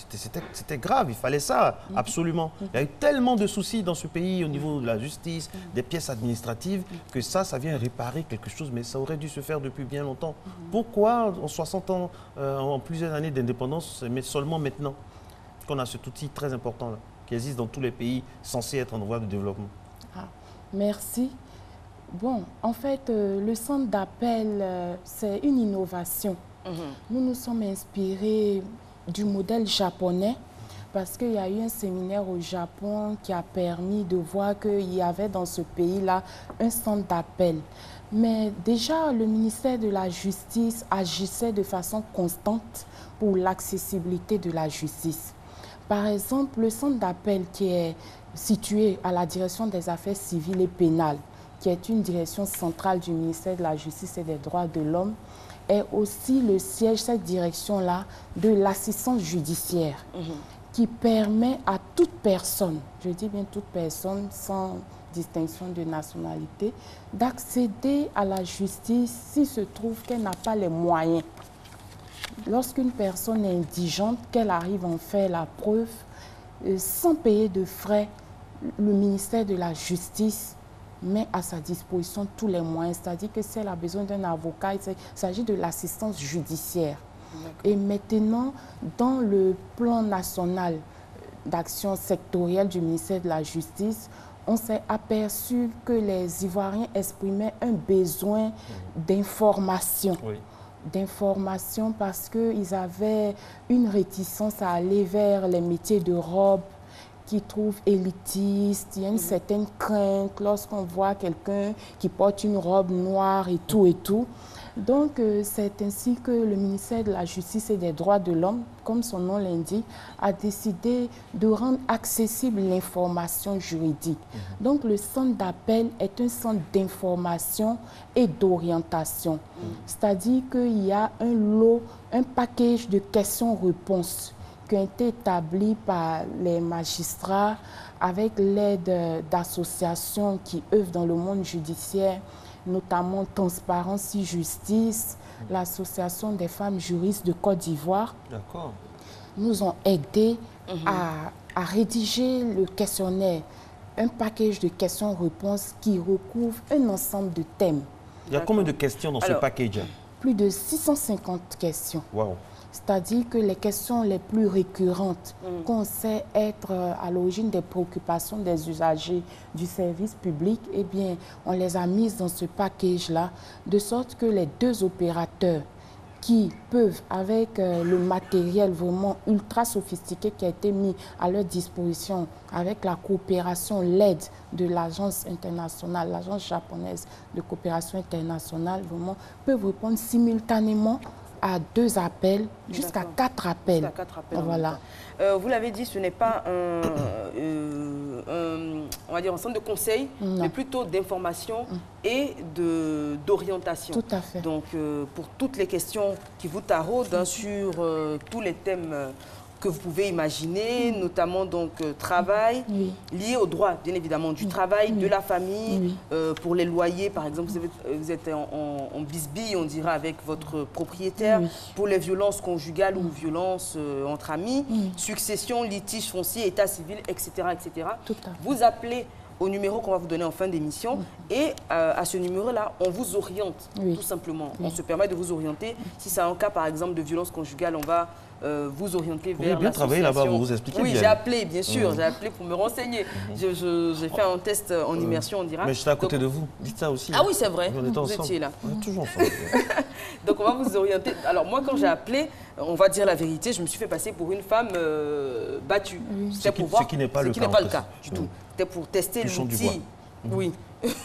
c'était grave, il fallait ça, absolument. Il y a eu tellement de soucis dans ce pays au niveau de la justice, des pièces administratives, que ça vient réparer quelque chose, mais ça aurait dû se faire depuis bien longtemps. Pourquoi, en 60 ans, en plusieurs années d'indépendance, mais seulement maintenant qu'on a cet outil très important là, qui existe dans tous les pays censés être en voie de développement? Merci. Bon, en fait, le centre d'appel, c'est une innovation. Nous nous sommes inspirés du modèle japonais parce qu'il y a eu un séminaire au Japon qui a permis de voir qu'il y avait dans ce pays-là un centre d'appel. Mais déjà, le ministère de la Justice agissait de façon constante pour l'accessibilité de la justice. Par exemple, le centre d'appel qui est situé à la direction des affaires civiles et pénales, qui est une direction centrale du ministère de la Justice et des Droits de l'Homme, est aussi le siège, cette direction-là, de l'assistance judiciaire, qui permet à toute personne, je dis bien toute personne, sans distinction de nationalité, d'accéder à la justice s'il se trouve qu'elle n'a pas les moyens. Lorsqu'une personne est indigente, qu'elle arrive à en faire la preuve, sans payer de frais, le ministère de la Justice met à sa disposition tous les moyens. C'est-à-dire que si elle a besoin d'un avocat, il s'agit de l'assistance judiciaire. Et maintenant, dans le plan national d'action sectorielle du ministère de la Justice, on s'est aperçu que les Ivoiriens exprimaient un besoin d'information. D'information parce qu'ils avaient une réticence à aller vers les métiers de robe, qui trouvent élitistes, il y a une certaine crainte lorsqu'on voit quelqu'un qui porte une robe noire et tout. Donc, c'est ainsi que le ministère de la Justice et des Droits de l'Homme, comme son nom l'indique, a décidé de rendre accessible l'information juridique. Donc, le centre d'appel est un centre d'information et d'orientation. C'est-à-dire qu'il y a un package de questions-réponses qui ont été établis par les magistrats avec l'aide d'associations qui œuvrent dans le monde judiciaire, notamment Transparence et Justice, l'Association des femmes juristes de Côte d'Ivoire, nous ont aidés à rédiger le questionnaire, un package de questions-réponses qui recouvre un ensemble de thèmes. Il y a combien de questions dans ce package? Plus de 650 questions. Wow. C'est-à-dire que les questions les plus récurrentes qu'on sait être à l'origine des préoccupations des usagers du service public, eh bien, on les a mises dans ce package-là, de sorte que les deux opérateurs qui peuvent, avec le matériel vraiment ultra sophistiqué qui a été mis à leur disposition, avec la coopération, l'aide de l'agence internationale, l'agence japonaise de coopération internationale, vraiment, peuvent répondre simultanément à 2 appels, jusqu'à 4 appels. Voilà. Vous l'avez dit, ce n'est pas on va dire un centre de conseil, mais plutôt d'information et d'orientation. Tout à fait. Donc, pour toutes les questions qui vous taraudent sur tous les thèmes que vous pouvez imaginer, notamment donc travail, lié au droit, bien évidemment, du travail, de la famille, pour les loyers, par exemple, vous êtes en bisbille, on dira, avec votre propriétaire, pour les violences conjugales ou violences entre amis, succession, litige foncier, état civil, etc. etc. Vous appelez au numéro qu'on va vous donner en fin d'émission et à ce numéro-là, on vous oriente, tout simplement. On se permet de vous orienter. Si c'est un cas, par exemple, de violence conjugale, on va vous orienter vers l'association. Vous bien travaillé là-bas, vous vous expliquez bien. Oui, j'ai appelé, bien sûr, j'ai appelé pour me renseigner. J'ai fait un test en immersion, on dira. Mais j'étais à côté de vous, dites ça aussi. Ah oui, c'est vrai, vous étiez là. On est toujours ensemble. Donc on va vous orienter. Alors moi, quand j'ai appelé, on va dire la vérité, je me suis fait passer pour une femme battue. Ce qui n'est pas le cas du tout. C'était pour tester l'outil. Oui.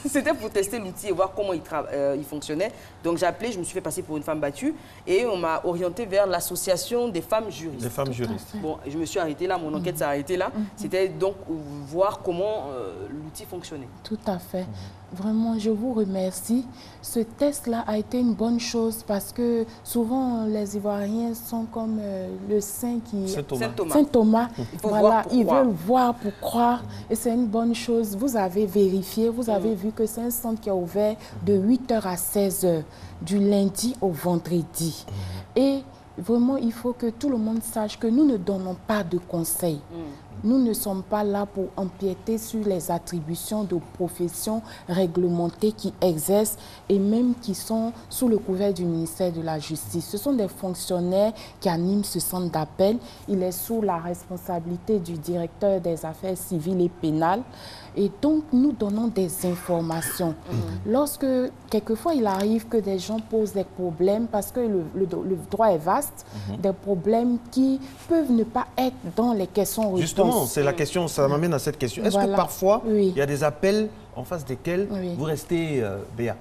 C'était pour tester l'outil et voir comment il fonctionnait. Donc j'ai appelé, je me suis fait passer pour une femme battue et on m'a orienté vers l'association des femmes juristes. Des femmes juristes. Bon, je me suis arrêtée là, mon enquête s'est arrêtée là. C'était donc voir comment l'outil fonctionnait. Tout à fait. Vraiment, je vous remercie. Ce test-là a été une bonne chose parce que souvent, les Ivoiriens sont comme le saint qui... Saint Thomas. Voilà, ils veulent voir pour croire. Et c'est une bonne chose. Vous avez vérifié, vous avez vu que c'est un centre qui est ouvert de 8h à 16h, du lundi au vendredi. Et vraiment, il faut que tout le monde sache que nous ne donnons pas de conseils. Nous ne sommes pas là pour empiéter sur les attributions de professions réglementées qui exercent et même qui sont sous le couvert du ministère de la Justice. Ce sont des fonctionnaires qui animent ce centre d'appel. Il est sous la responsabilité du directeur des affaires civiles et pénales. Et donc, nous donnons des informations. Lorsque, quelquefois, il arrive que des gens posent des problèmes, parce que le droit est vaste, des problèmes qui peuvent ne pas être dans les questions-réponses. Justement, c'est la question, ça m'amène à cette question. Est-ce que parfois, il y a des appels en face desquels vous restez béat?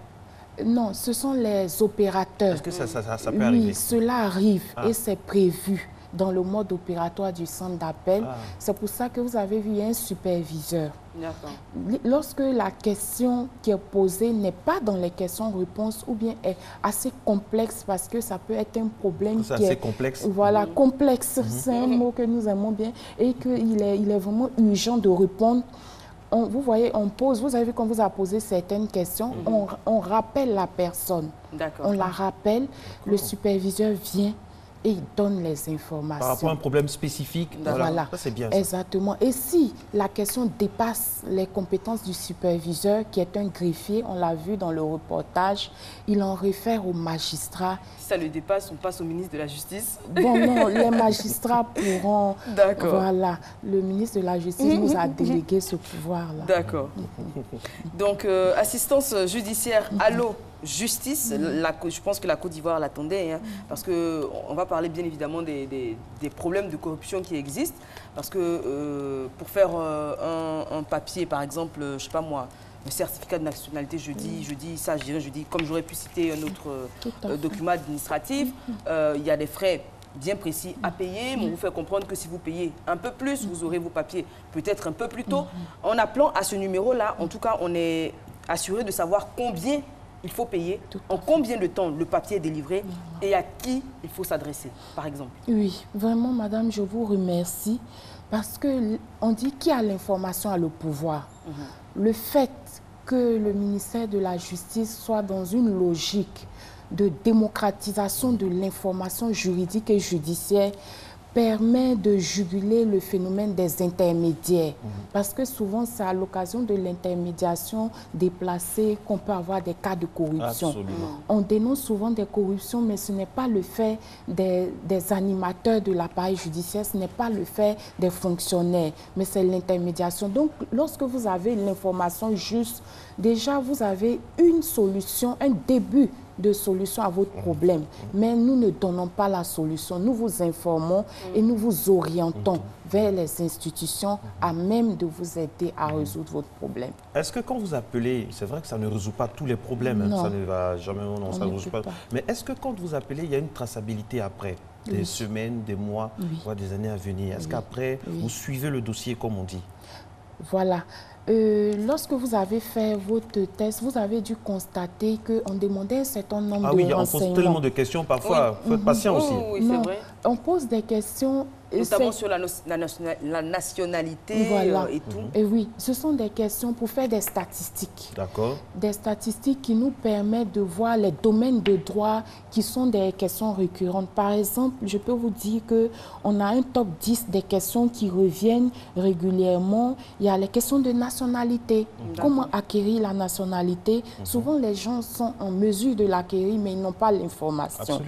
Non, ce sont les opérateurs. Est-ce que ça peut arriver? Oui, cela arrive et c'est prévu dans le mode opératoire du centre d'appel. C'est pour ça que vous avez vu un superviseur. Lorsque la question qui est posée n'est pas dans les questions-réponses ou bien est assez complexe parce que ça peut être un problème qui est complexe. Voilà, complexe, c'est un mot que nous aimons bien et qu'il est vraiment urgent de répondre. Vous voyez, on pose, vous avez vu quand vous a posé certaines questions, on rappelle la personne. On la rappelle, le superviseur vient et il donne les informations. Par rapport à un problème spécifique, voilà. Ça c'est bien. Exactement. Et si la question dépasse les compétences du superviseur, qui est un greffier, on l'a vu dans le reportage, il en réfère au magistrat. Si ça le dépasse, on passe au ministre de la Justice. Bon, non, les magistrats pourront... D'accord. Voilà, le ministre de la Justice nous a délégué ce pouvoir-là. D'accord. Donc, assistance judiciaire, allô justice, je pense que la Côte d'Ivoire l'attendait, hein, parce qu'on va parler bien évidemment des problèmes de corruption qui existent, parce que pour faire un papier, par exemple, je ne sais pas moi, un certificat de nationalité, je dis ça, je dis, comme j'aurais pu citer un autre document administratif, il y a des frais bien précis à payer, mais on vous fait comprendre que si vous payez un peu plus, vous aurez vos papiers peut-être un peu plus tôt. En appelant à ce numéro-là, en tout cas, on est assuré de savoir combien il faut payer, en combien de temps le papier est délivré et à qui il faut s'adresser, par exemple. Oui, vraiment, madame, je vous remercie parce qu'on dit qui a l'information a le pouvoir. Le fait que le ministère de la Justice soit dans une logique de démocratisation de l'information juridique et judiciaire permet de juguler le phénomène des intermédiaires. Parce que souvent, c'est à l'occasion de l'intermédiation déplacée qu'on peut avoir des cas de corruption. Absolument. On dénonce souvent des corruptions, mais ce n'est pas le fait des animateurs de l'appareil judiciaire, ce n'est pas le fait des fonctionnaires, mais c'est l'intermédiation. Donc, lorsque vous avez l'information juste, déjà, vous avez une solution, un début de solution à votre problème. Mais nous ne donnons pas la solution. Nous vous informons et nous vous orientons vers les institutions à même de vous aider à résoudre votre problème. Est-ce que quand vous appelez, c'est vrai que ça ne résout pas tous les problèmes, hein, ça ne va jamais, non, ça ne résout pas. Mais est-ce que quand vous appelez, il y a une traçabilité après, des semaines, des mois, voire des années à venir? Est-ce qu'après, vous suivez le dossier comme on dit? Voilà. Lorsque vous avez fait votre test, vous avez dû constater qu'on demandait un certain nombre de renseignements. Ah oui, on pose tellement de questions parfois. Il faut être patient aussi. Oui, c'est vrai. On pose des questions... Notamment sur la nationalité et tout. Et oui, ce sont des questions pour faire des statistiques. D'accord. Des statistiques qui nous permettent de voir les domaines de droit qui sont des questions récurrentes. Par exemple, je peux vous dire qu'on a un top 10 des questions qui reviennent régulièrement. Il y a les questions de nationalité. Comment acquérir la nationalité? Souvent, les gens sont en mesure de l'acquérir, mais ils n'ont pas l'information.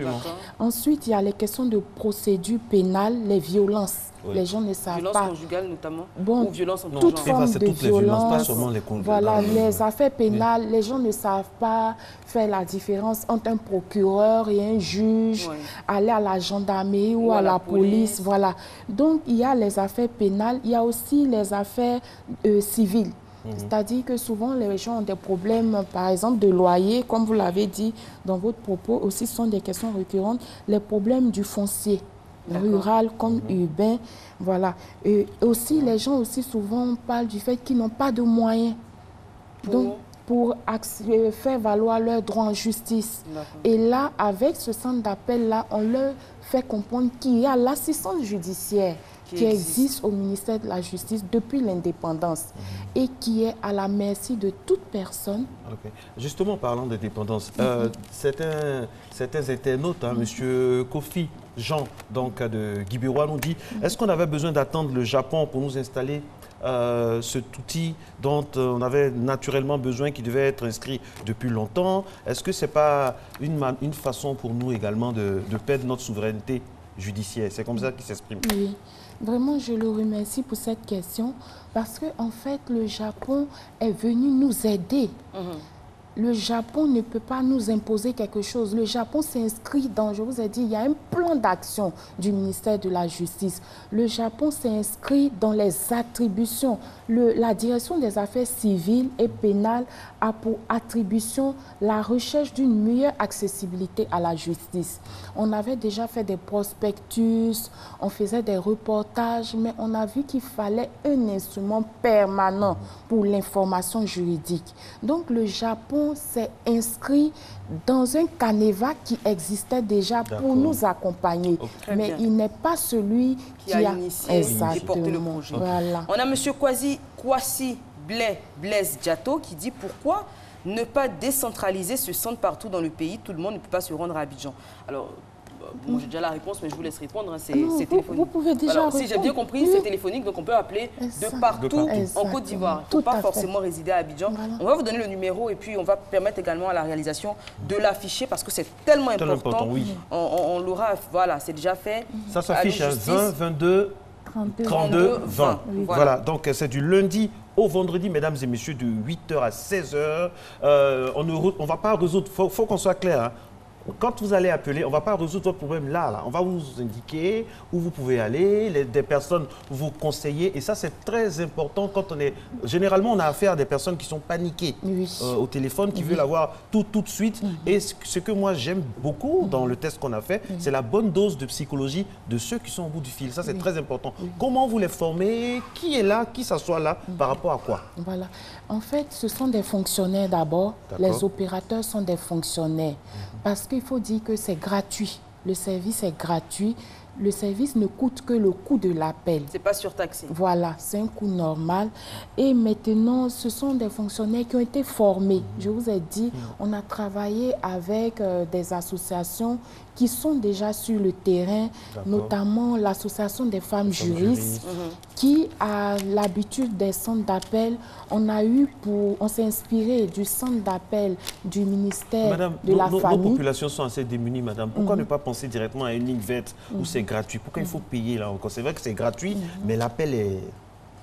Ensuite, il y a les questions de procédure pénale, les violences. Les gens ne savent pas. Violence conjugale notamment, ou violence en toute forme de violence. Pas seulement les conjugales. Voilà, les affaires pénales, les gens ne savent pas faire la différence entre un procureur et un juge, aller à la gendarmerie ou à la police. Voilà. Donc, il y a les affaires pénales, il y a aussi les affaires civiles. C'est-à-dire que souvent, les gens ont des problèmes, par exemple, de loyer, comme vous l'avez dit dans votre propos, aussi ce sont des questions récurrentes, les problèmes du foncier, rural comme urbain, voilà. Et aussi, les gens aussi souvent parlent du fait qu'ils n'ont pas de moyens. Donc, pour faire valoir leurs droits en justice. Et là, avec ce centre d'appel-là, on leur fait comprendre qu'il y a l'assistance judiciaire qui existe au ministère de la Justice depuis l'indépendance et qui est à la merci de toute personne. Justement, parlant d'indépendance, certains internautes, M. Kofi Jean donc, de Guibirois nous dit, est-ce qu'on avait besoin d'attendre le Japon pour nous installer cet outil dont on avait naturellement besoin, qui devait être inscrit depuis longtemps? Est-ce que ce n'est pas une façon pour nous également de perdre notre souveraineté judiciaire? C'est comme ça qu'il s'exprime. Oui, vraiment je le remercie pour cette question parce que en fait le Japon est venu nous aider. Le Japon ne peut pas nous imposer quelque chose. Le Japon s'inscrit dans, je vous ai dit, il y a un plan d'action du ministère de la Justice. Le Japon s'inscrit dans les attributions. La direction des affaires civiles et pénales a pour attribution la recherche d'une meilleure accessibilité à la justice. On avait déjà fait des prospectus, on faisait des reportages, mais on a vu qu'il fallait un instrument permanent pour l'information juridique. Donc le Japon s'est inscrit dans un canevas qui existait déjà pour nous accompagner. Mais il n'est pas celui qui a initié et porté le projet. Voilà. On a M. Kwasi Blaise Diato qui dit pourquoi ne pas décentraliser ce centre partout dans le pays. Tout le monde ne peut pas se rendre à Abidjan. Alors, bon, j'ai déjà la réponse, mais je vous laisse répondre. Hein, c'est téléphonique. Vous pouvez déjà répondre. Si j'ai bien compris, c'est téléphonique, donc on peut appeler de partout en Côte d'Ivoire. Il ne faut pas forcément résider à Abidjan. Voilà. On va vous donner le numéro et puis on va permettre également à la réalisation de l'afficher parce que c'est tellement important. Oui. On l'aura, voilà, c'est déjà fait. Ça s'affiche à 20, 22, 32, 20. Oui. Voilà, donc c'est du lundi au vendredi, mesdames et messieurs, de 8h à 16h. On ne va pas résoudre, il faut qu'on soit clair. Hein. Quand vous allez appeler, on ne va pas résoudre votre problème là. On va vous indiquer où vous pouvez aller, des personnes vous conseiller. Et ça, c'est très important quand on est... Généralement, on a affaire à des personnes qui sont paniquées au téléphone, qui veulent avoir tout de suite. Et ce que moi, j'aime beaucoup dans le test qu'on a fait, c'est la bonne dose de psychologie de ceux qui sont au bout du fil. Ça, c'est très important. Comment vous les formez? Qui est là? Qui s'assoit là? Par rapport à quoi? Voilà. En fait, ce sont des fonctionnaires d'abord. Les opérateurs sont des fonctionnaires. Parce qu'il faut dire que c'est gratuit. Le service est gratuit. Le service ne coûte que le coût de l'appel. C'est pas surtaxé. Voilà, c'est un coût normal. Et maintenant, ce sont des fonctionnaires qui ont été formés. Je vous ai dit, on a travaillé avec des associations qui sont déjà sur le terrain, notamment l'association des femmes juristes, qui a l'habitude des centres d'appel. On s'est inspiré du centre d'appel du ministère de la Famille. Nos populations sont assez démunies, madame. Pourquoi ne pas penser directement à une ligne verte où c'est gratuit? Pourquoi il faut payer là encore? C'est vrai que c'est gratuit, mais l'appel est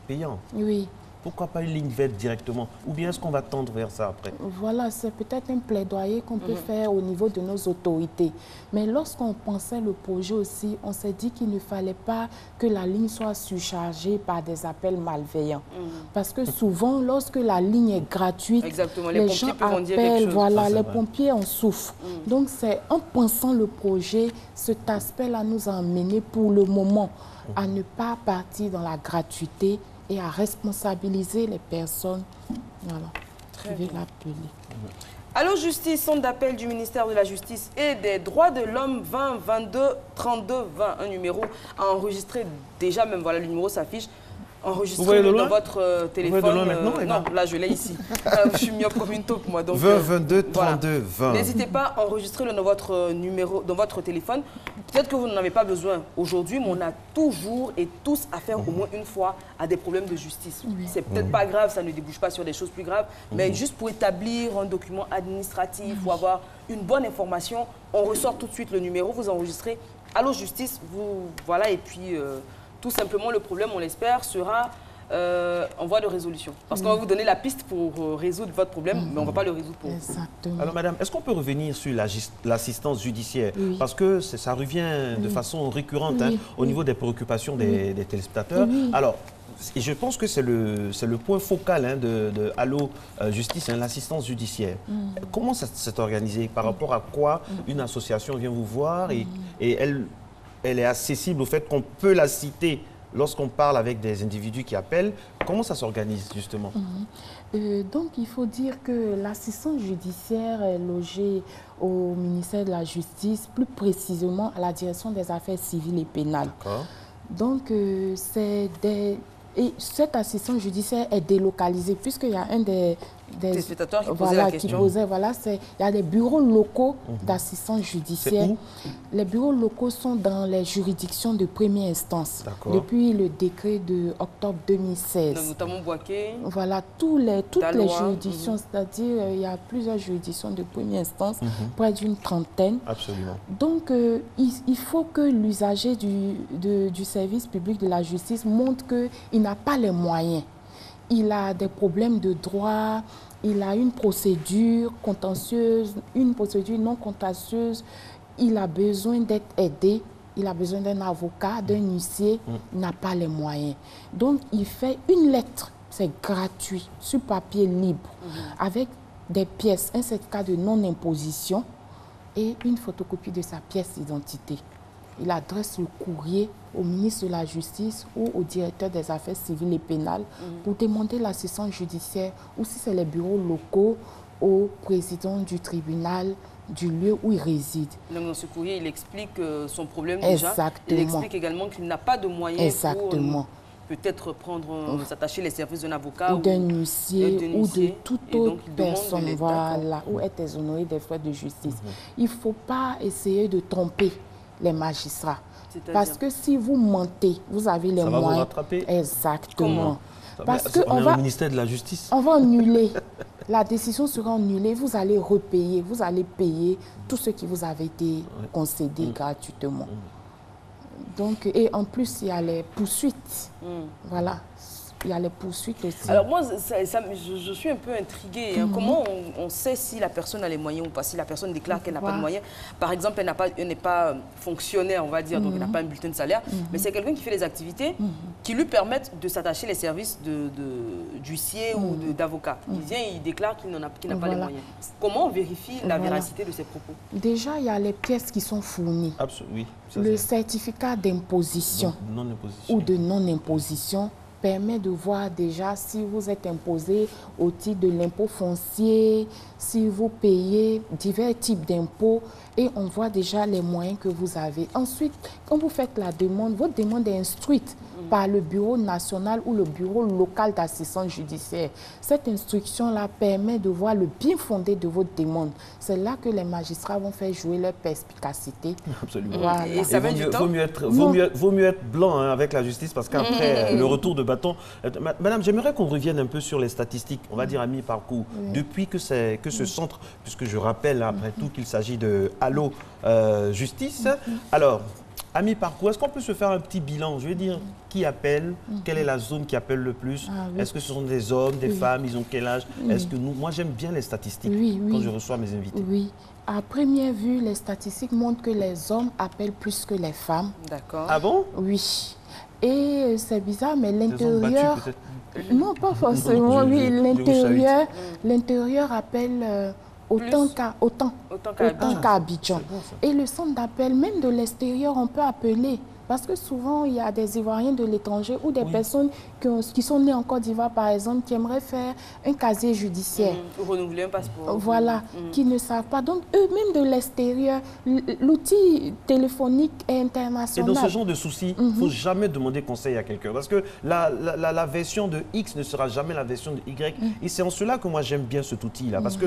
payant. Oui. Pourquoi pas une ligne verte directement? Ou bien est-ce qu'on va tendre vers ça après? Voilà, c'est peut-être un plaidoyer qu'on peut faire au niveau de nos autorités. Mais lorsqu'on pensait le projet aussi, on s'est dit qu'il ne fallait pas que la ligne soit surchargée par des appels malveillants. Parce que souvent, lorsque la ligne est gratuite, les gens appellent, voilà, les pompiers en souffrent. Donc c'est en pensant le projet, cet aspect-là nous a amené pour le moment à ne pas partir dans la gratuité et à responsabiliser les personnes qui veulent l'appeler. Allô Justice, centre d'appel du ministère de la Justice et des droits de l'homme 20 22 32 20. Un numéro à enregistrer déjà, même voilà, le numéro s'affiche. Enregistrez dans votre téléphone. Vous voyez de loin maintenant, non, là je l'ai ici. Je suis myope comme une taupe moi. Donc, 20 22 32 20. N'hésitez pas à enregistrer dans votre numéro, dans votre téléphone. Peut-être que vous n'en avez pas besoin aujourd'hui, mais on a toujours et tous affaire au moins une fois à des problèmes de justice. C'est peut-être pas grave, ça ne débouche pas sur des choses plus graves, mais juste pour établir un document administratif ou avoir une bonne information, on ressort tout de suite le numéro, vous enregistrez. Allô Justice, vous voilà, et puis tout simplement le problème, on l'espère, sera en voie de résolution. Parce qu'on va vous donner la piste pour résoudre votre problème, mais on ne va pas le résoudre pour vous. Alors madame, est-ce qu'on peut revenir sur l'assistance judiciaire? Parce que ça revient de façon récurrente au niveau des préoccupations des téléspectateurs. Alors, et je pense que c'est le point focal hein, de Allo Justice, hein, l'assistance judiciaire. Comment ça s'est organisé? Par rapport à quoi une association vient vous voir et elle est accessible au fait qu'on peut la citer lorsqu'on parle avec des individus qui appellent? Comment ça s'organise justement? Donc, il faut dire que l'assistance judiciaire est logée au ministère de la Justice, plus précisément à la direction des affaires civiles et pénales. Donc, cette assistance judiciaire est délocalisée, puisqu'il y a un des spectateurs qui posait la question. Il y a des bureaux locaux d'assistance judiciaire. Les bureaux locaux sont dans les juridictions de première instance, depuis le décret de octobre 2016. Donc, notamment Boaké. Voilà, toutes les juridictions, c'est-à-dire il y a plusieurs juridictions de première instance, près d'une trentaine. Absolument. Donc, il faut que l'usager du service public de la justice montre qu'il n'a pas les moyens. Il a des problèmes de droit, il a une procédure contentieuse, une procédure non contentieuse, il a besoin d'être aidé, il a besoin d'un avocat, d'un huissier, il n'a pas les moyens. Donc, il fait une lettre, c'est gratuit, sur papier libre, avec des pièces, un certificat de non-imposition et une photocopie de sa pièce d'identité. Il adresse le courrier au ministre de la Justice ou au directeur des affaires civiles et pénales pour demander l'assistance judiciaire, ou si c'est les bureaux locaux, au président du tribunal du lieu où il réside. Donc dans ce courrier, il explique son problème déjà. Exactement. Il explique également qu'il n'a pas de moyens pour peut-être s'attacher les services d'un avocat ou d'un huissier ou de toute autre personne, voilà, ou être exonéré des frais de justice. Il ne faut pas essayer de tromper les magistrats. Parce que si vous mentez, vous avez les moyens. Ça va vous rattraper. Exactement. Parce qu'on est au ministère de la Justice. On va annuler. La décision sera annulée. Vous allez repayer. Vous allez payer tout ce qui vous avait été concédé gratuitement. Donc, et en plus, il y a les poursuites. Voilà. Il y a les poursuites aussi. Alors moi, je suis un peu intriguée. Comment on sait si la personne a les moyens ou pas? Si la personne déclare qu'elle n'a pas de moyens. Par exemple, elle n'est pas fonctionnaire, on va dire, donc elle n'a pas un bulletin de salaire. Mais c'est quelqu'un qui fait des activités qui lui permettent de s'attacher les services d'huissier ou d'avocat. Il vient et il déclare qu'il n'a pas les moyens. Comment on vérifie la véracité de ses propos? Déjà, il y a les pièces qui sont fournies. Oui, le certificat d'imposition ou de non-imposition permet de voir déjà si vous êtes imposé au titre de l'impôt foncier, si vous payez divers types d'impôts et on voit déjà les moyens que vous avez. Ensuite, quand vous faites la demande, votre demande est instruite par le bureau national ou le bureau local d'assistance judiciaire. Cette instruction-là permet de voir le bien fondé de votre demande. C'est là que les magistrats vont faire jouer leur perspicacité. Absolument. Voilà. Et ça vaut mieux être blanc hein, avec la justice parce qu'après le retour de bâton... Madame, j'aimerais qu'on revienne un peu sur les statistiques, on va dire à mi-parcours. Depuis que ce centre, puisque je rappelle après tout qu'il s'agit de Allo Justice, alors... À mi-parcours, est-ce qu'on peut se faire un petit bilan? Je veux dire, qui appelle? Quelle est la zone qui appelle le plus? Est-ce que ce sont des hommes, des femmes? Ils ont quel âge? Est-ce que moi, j'aime bien les statistiques quand je reçois mes invités. Oui. À première vue, les statistiques montrent que les hommes appellent plus que les femmes. D'accord. Ah bon? Oui. Et c'est bizarre, mais l'intérieur... Non, pas forcément, oui. L'intérieur appelle... Autant qu'à Abidjan. Et le centre d'appel, même de l'extérieur, on peut appeler. Parce que souvent, il y a des Ivoiriens de l'étranger ou des personnes qui sont nées en Côte d'Ivoire, par exemple, qui aimeraient faire un casier judiciaire. Ou renouveler un passeport. Voilà, qui ne savent pas. Donc, eux-mêmes de l'extérieur, l'outil téléphonique est international. Et dans ce genre de soucis, il ne faut jamais demander conseil à quelqu'un. Parce que la version de X ne sera jamais la version de Y. Et c'est en cela que moi, j'aime bien cet outil-là. Parce que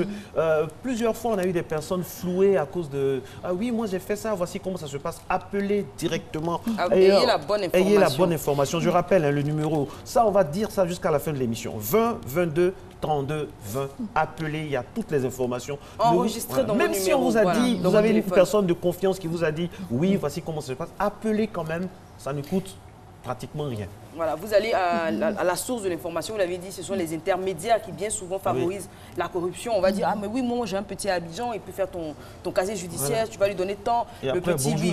plusieurs fois, on a eu des personnes flouées à cause de « Ah oui, moi, j'ai fait ça, voici comment ça se passe. » Appelez directement. Ayez la bonne information. Ayez la bonne information. Je rappelle le numéro. Ça, on va dire ça jusqu'à la fin de l'émission. 20 22 32 20. Appelez, il y a toutes les informations. Enregistrez dans vos numéros. Même si on vous a dit, vous avez une personne de confiance qui vous a dit, oui, voici comment ça se passe. Appelez quand même, ça ne coûte pratiquement rien. Voilà, vous allez à la source de l'information, vous l'avez dit, ce sont les intermédiaires qui bien souvent favorisent la corruption. On va dire, ah mais oui, moi j'ai un petit à Abidjan, il peut faire ton casier judiciaire, tu vas lui donner tant. Et le après, petit, lui,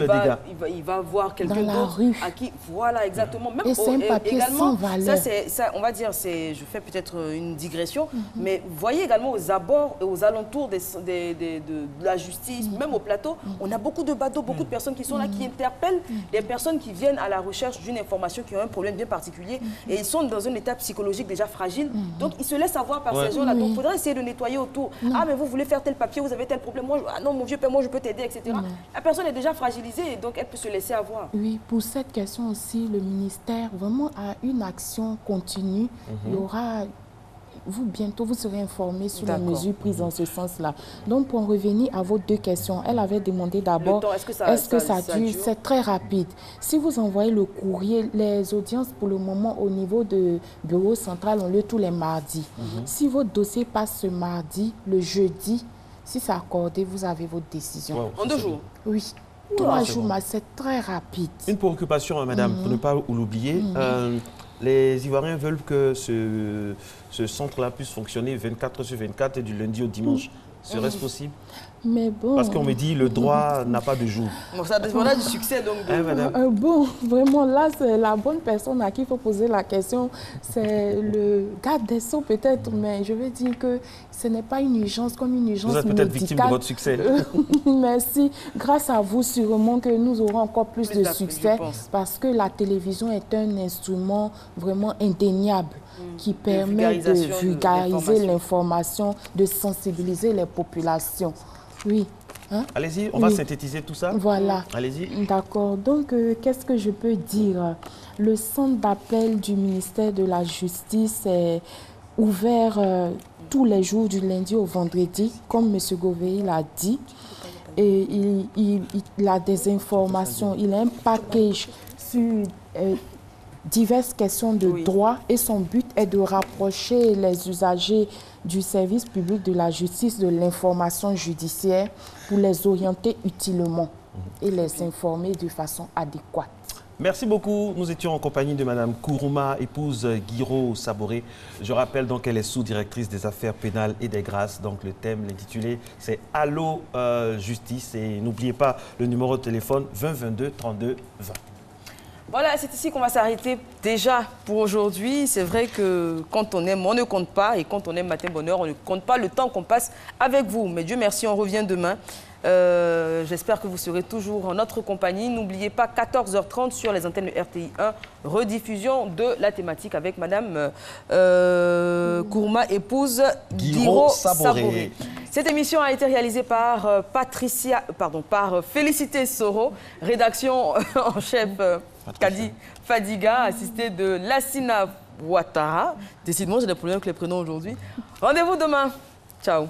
il va voir quelqu'un d'autre à qui... Voilà, exactement. Même et c'est un papier sans valeur. Ça, on va dire, je fais peut-être une digression, mais vous voyez également aux abords et aux alentours de la justice, même au plateau, on a beaucoup de badauds, beaucoup de personnes qui sont là, qui interpellent les personnes qui viennent à la recherche d'une information, qui ont un problème bien particulier, et ils sont dans un état psychologique déjà fragile, donc ils se laissent avoir par ces gens-là. Donc il faudrait essayer de nettoyer autour. Ah, mais vous voulez faire tel papier, vous avez tel problème, moi, ah non, mon vieux père, moi je peux t'aider, etc. La personne est déjà fragilisée, et donc elle peut se laisser avoir. Oui, pour cette question aussi, le ministère vraiment a une action continue. Il y aura... bientôt, vous serez informés sur les mesures prises dans ce sens-là. Donc, pour en revenir à vos deux questions, elle avait demandé d'abord, est-ce que ça dure? C'est très rapide. Si vous envoyez le courrier, les audiences, pour le moment, au niveau de bureau central, ont lieu tous les mardis. Si votre dossier passe ce mardi, le jeudi, si c'est accordé, vous avez votre décision. En 2 jours? Oui. 3 jours, mais c'est très rapide. Une préoccupation, madame, pour ne pas l'oublier. Les Ivoiriens veulent que ce centre-là puisse fonctionner 24 sur 24 et du lundi au dimanche. Serait-ce possible? Mais bon... Parce qu'on me dit le droit n'a pas de jour. Bon, ça dépendra du succès, donc. Bon, vraiment, là, c'est la bonne personne à qui il faut poser la question. C'est le garde des Sceaux, peut-être, mais je veux dire que ce n'est pas une urgence comme une urgence médicale. Vous êtes peut-être victime de votre succès. Merci. Grâce à vous, sûrement que nous aurons encore plus de succès, parce que la télévision est un instrument vraiment indéniable qui permet de vulgariser l'information, de sensibiliser les populations. Oui. Hein? Allez-y, on va synthétiser tout ça. Voilà. Allez-y. D'accord. Donc, qu'est-ce que je peux dire? Le centre d'appel du ministère de la Justice est ouvert tous les jours du lundi au vendredi, comme M. Gouveia l'a dit. Et il a des informations, il a un package sur diverses questions de droit et son but est de rapprocher les usagers du service public de la justice de l'information judiciaire pour les orienter utilement et les informer de façon adéquate. Merci beaucoup. Nous étions en compagnie de Mme Kourouma, épouse Guiro Saboré. Je rappelle donc qu'elle est sous-directrice des affaires pénales et des grâces. Donc le thème, l'intitulé, c'est Allô Justice. Et n'oubliez pas le numéro de téléphone 20 22 32 20. Voilà, c'est ici qu'on va s'arrêter déjà pour aujourd'hui. C'est vrai que quand on aime, on ne compte pas. Et quand on aime Matin Bonheur, on ne compte pas le temps qu'on passe avec vous. Mais Dieu merci, on revient demain. J'espère que vous serez toujours en notre compagnie. N'oubliez pas, 14h30 sur les antennes de RTI 1, rediffusion de la thématique avec Madame Kourouma, épouse Guiro Saboré. Cette émission a été réalisée par par Félicité Soro, rédaction en chef Kadi Fadiga, assistée de Lassina Ouattara. Décidément, j'ai des problèmes avec les prénoms aujourd'hui. Rendez-vous demain. Ciao.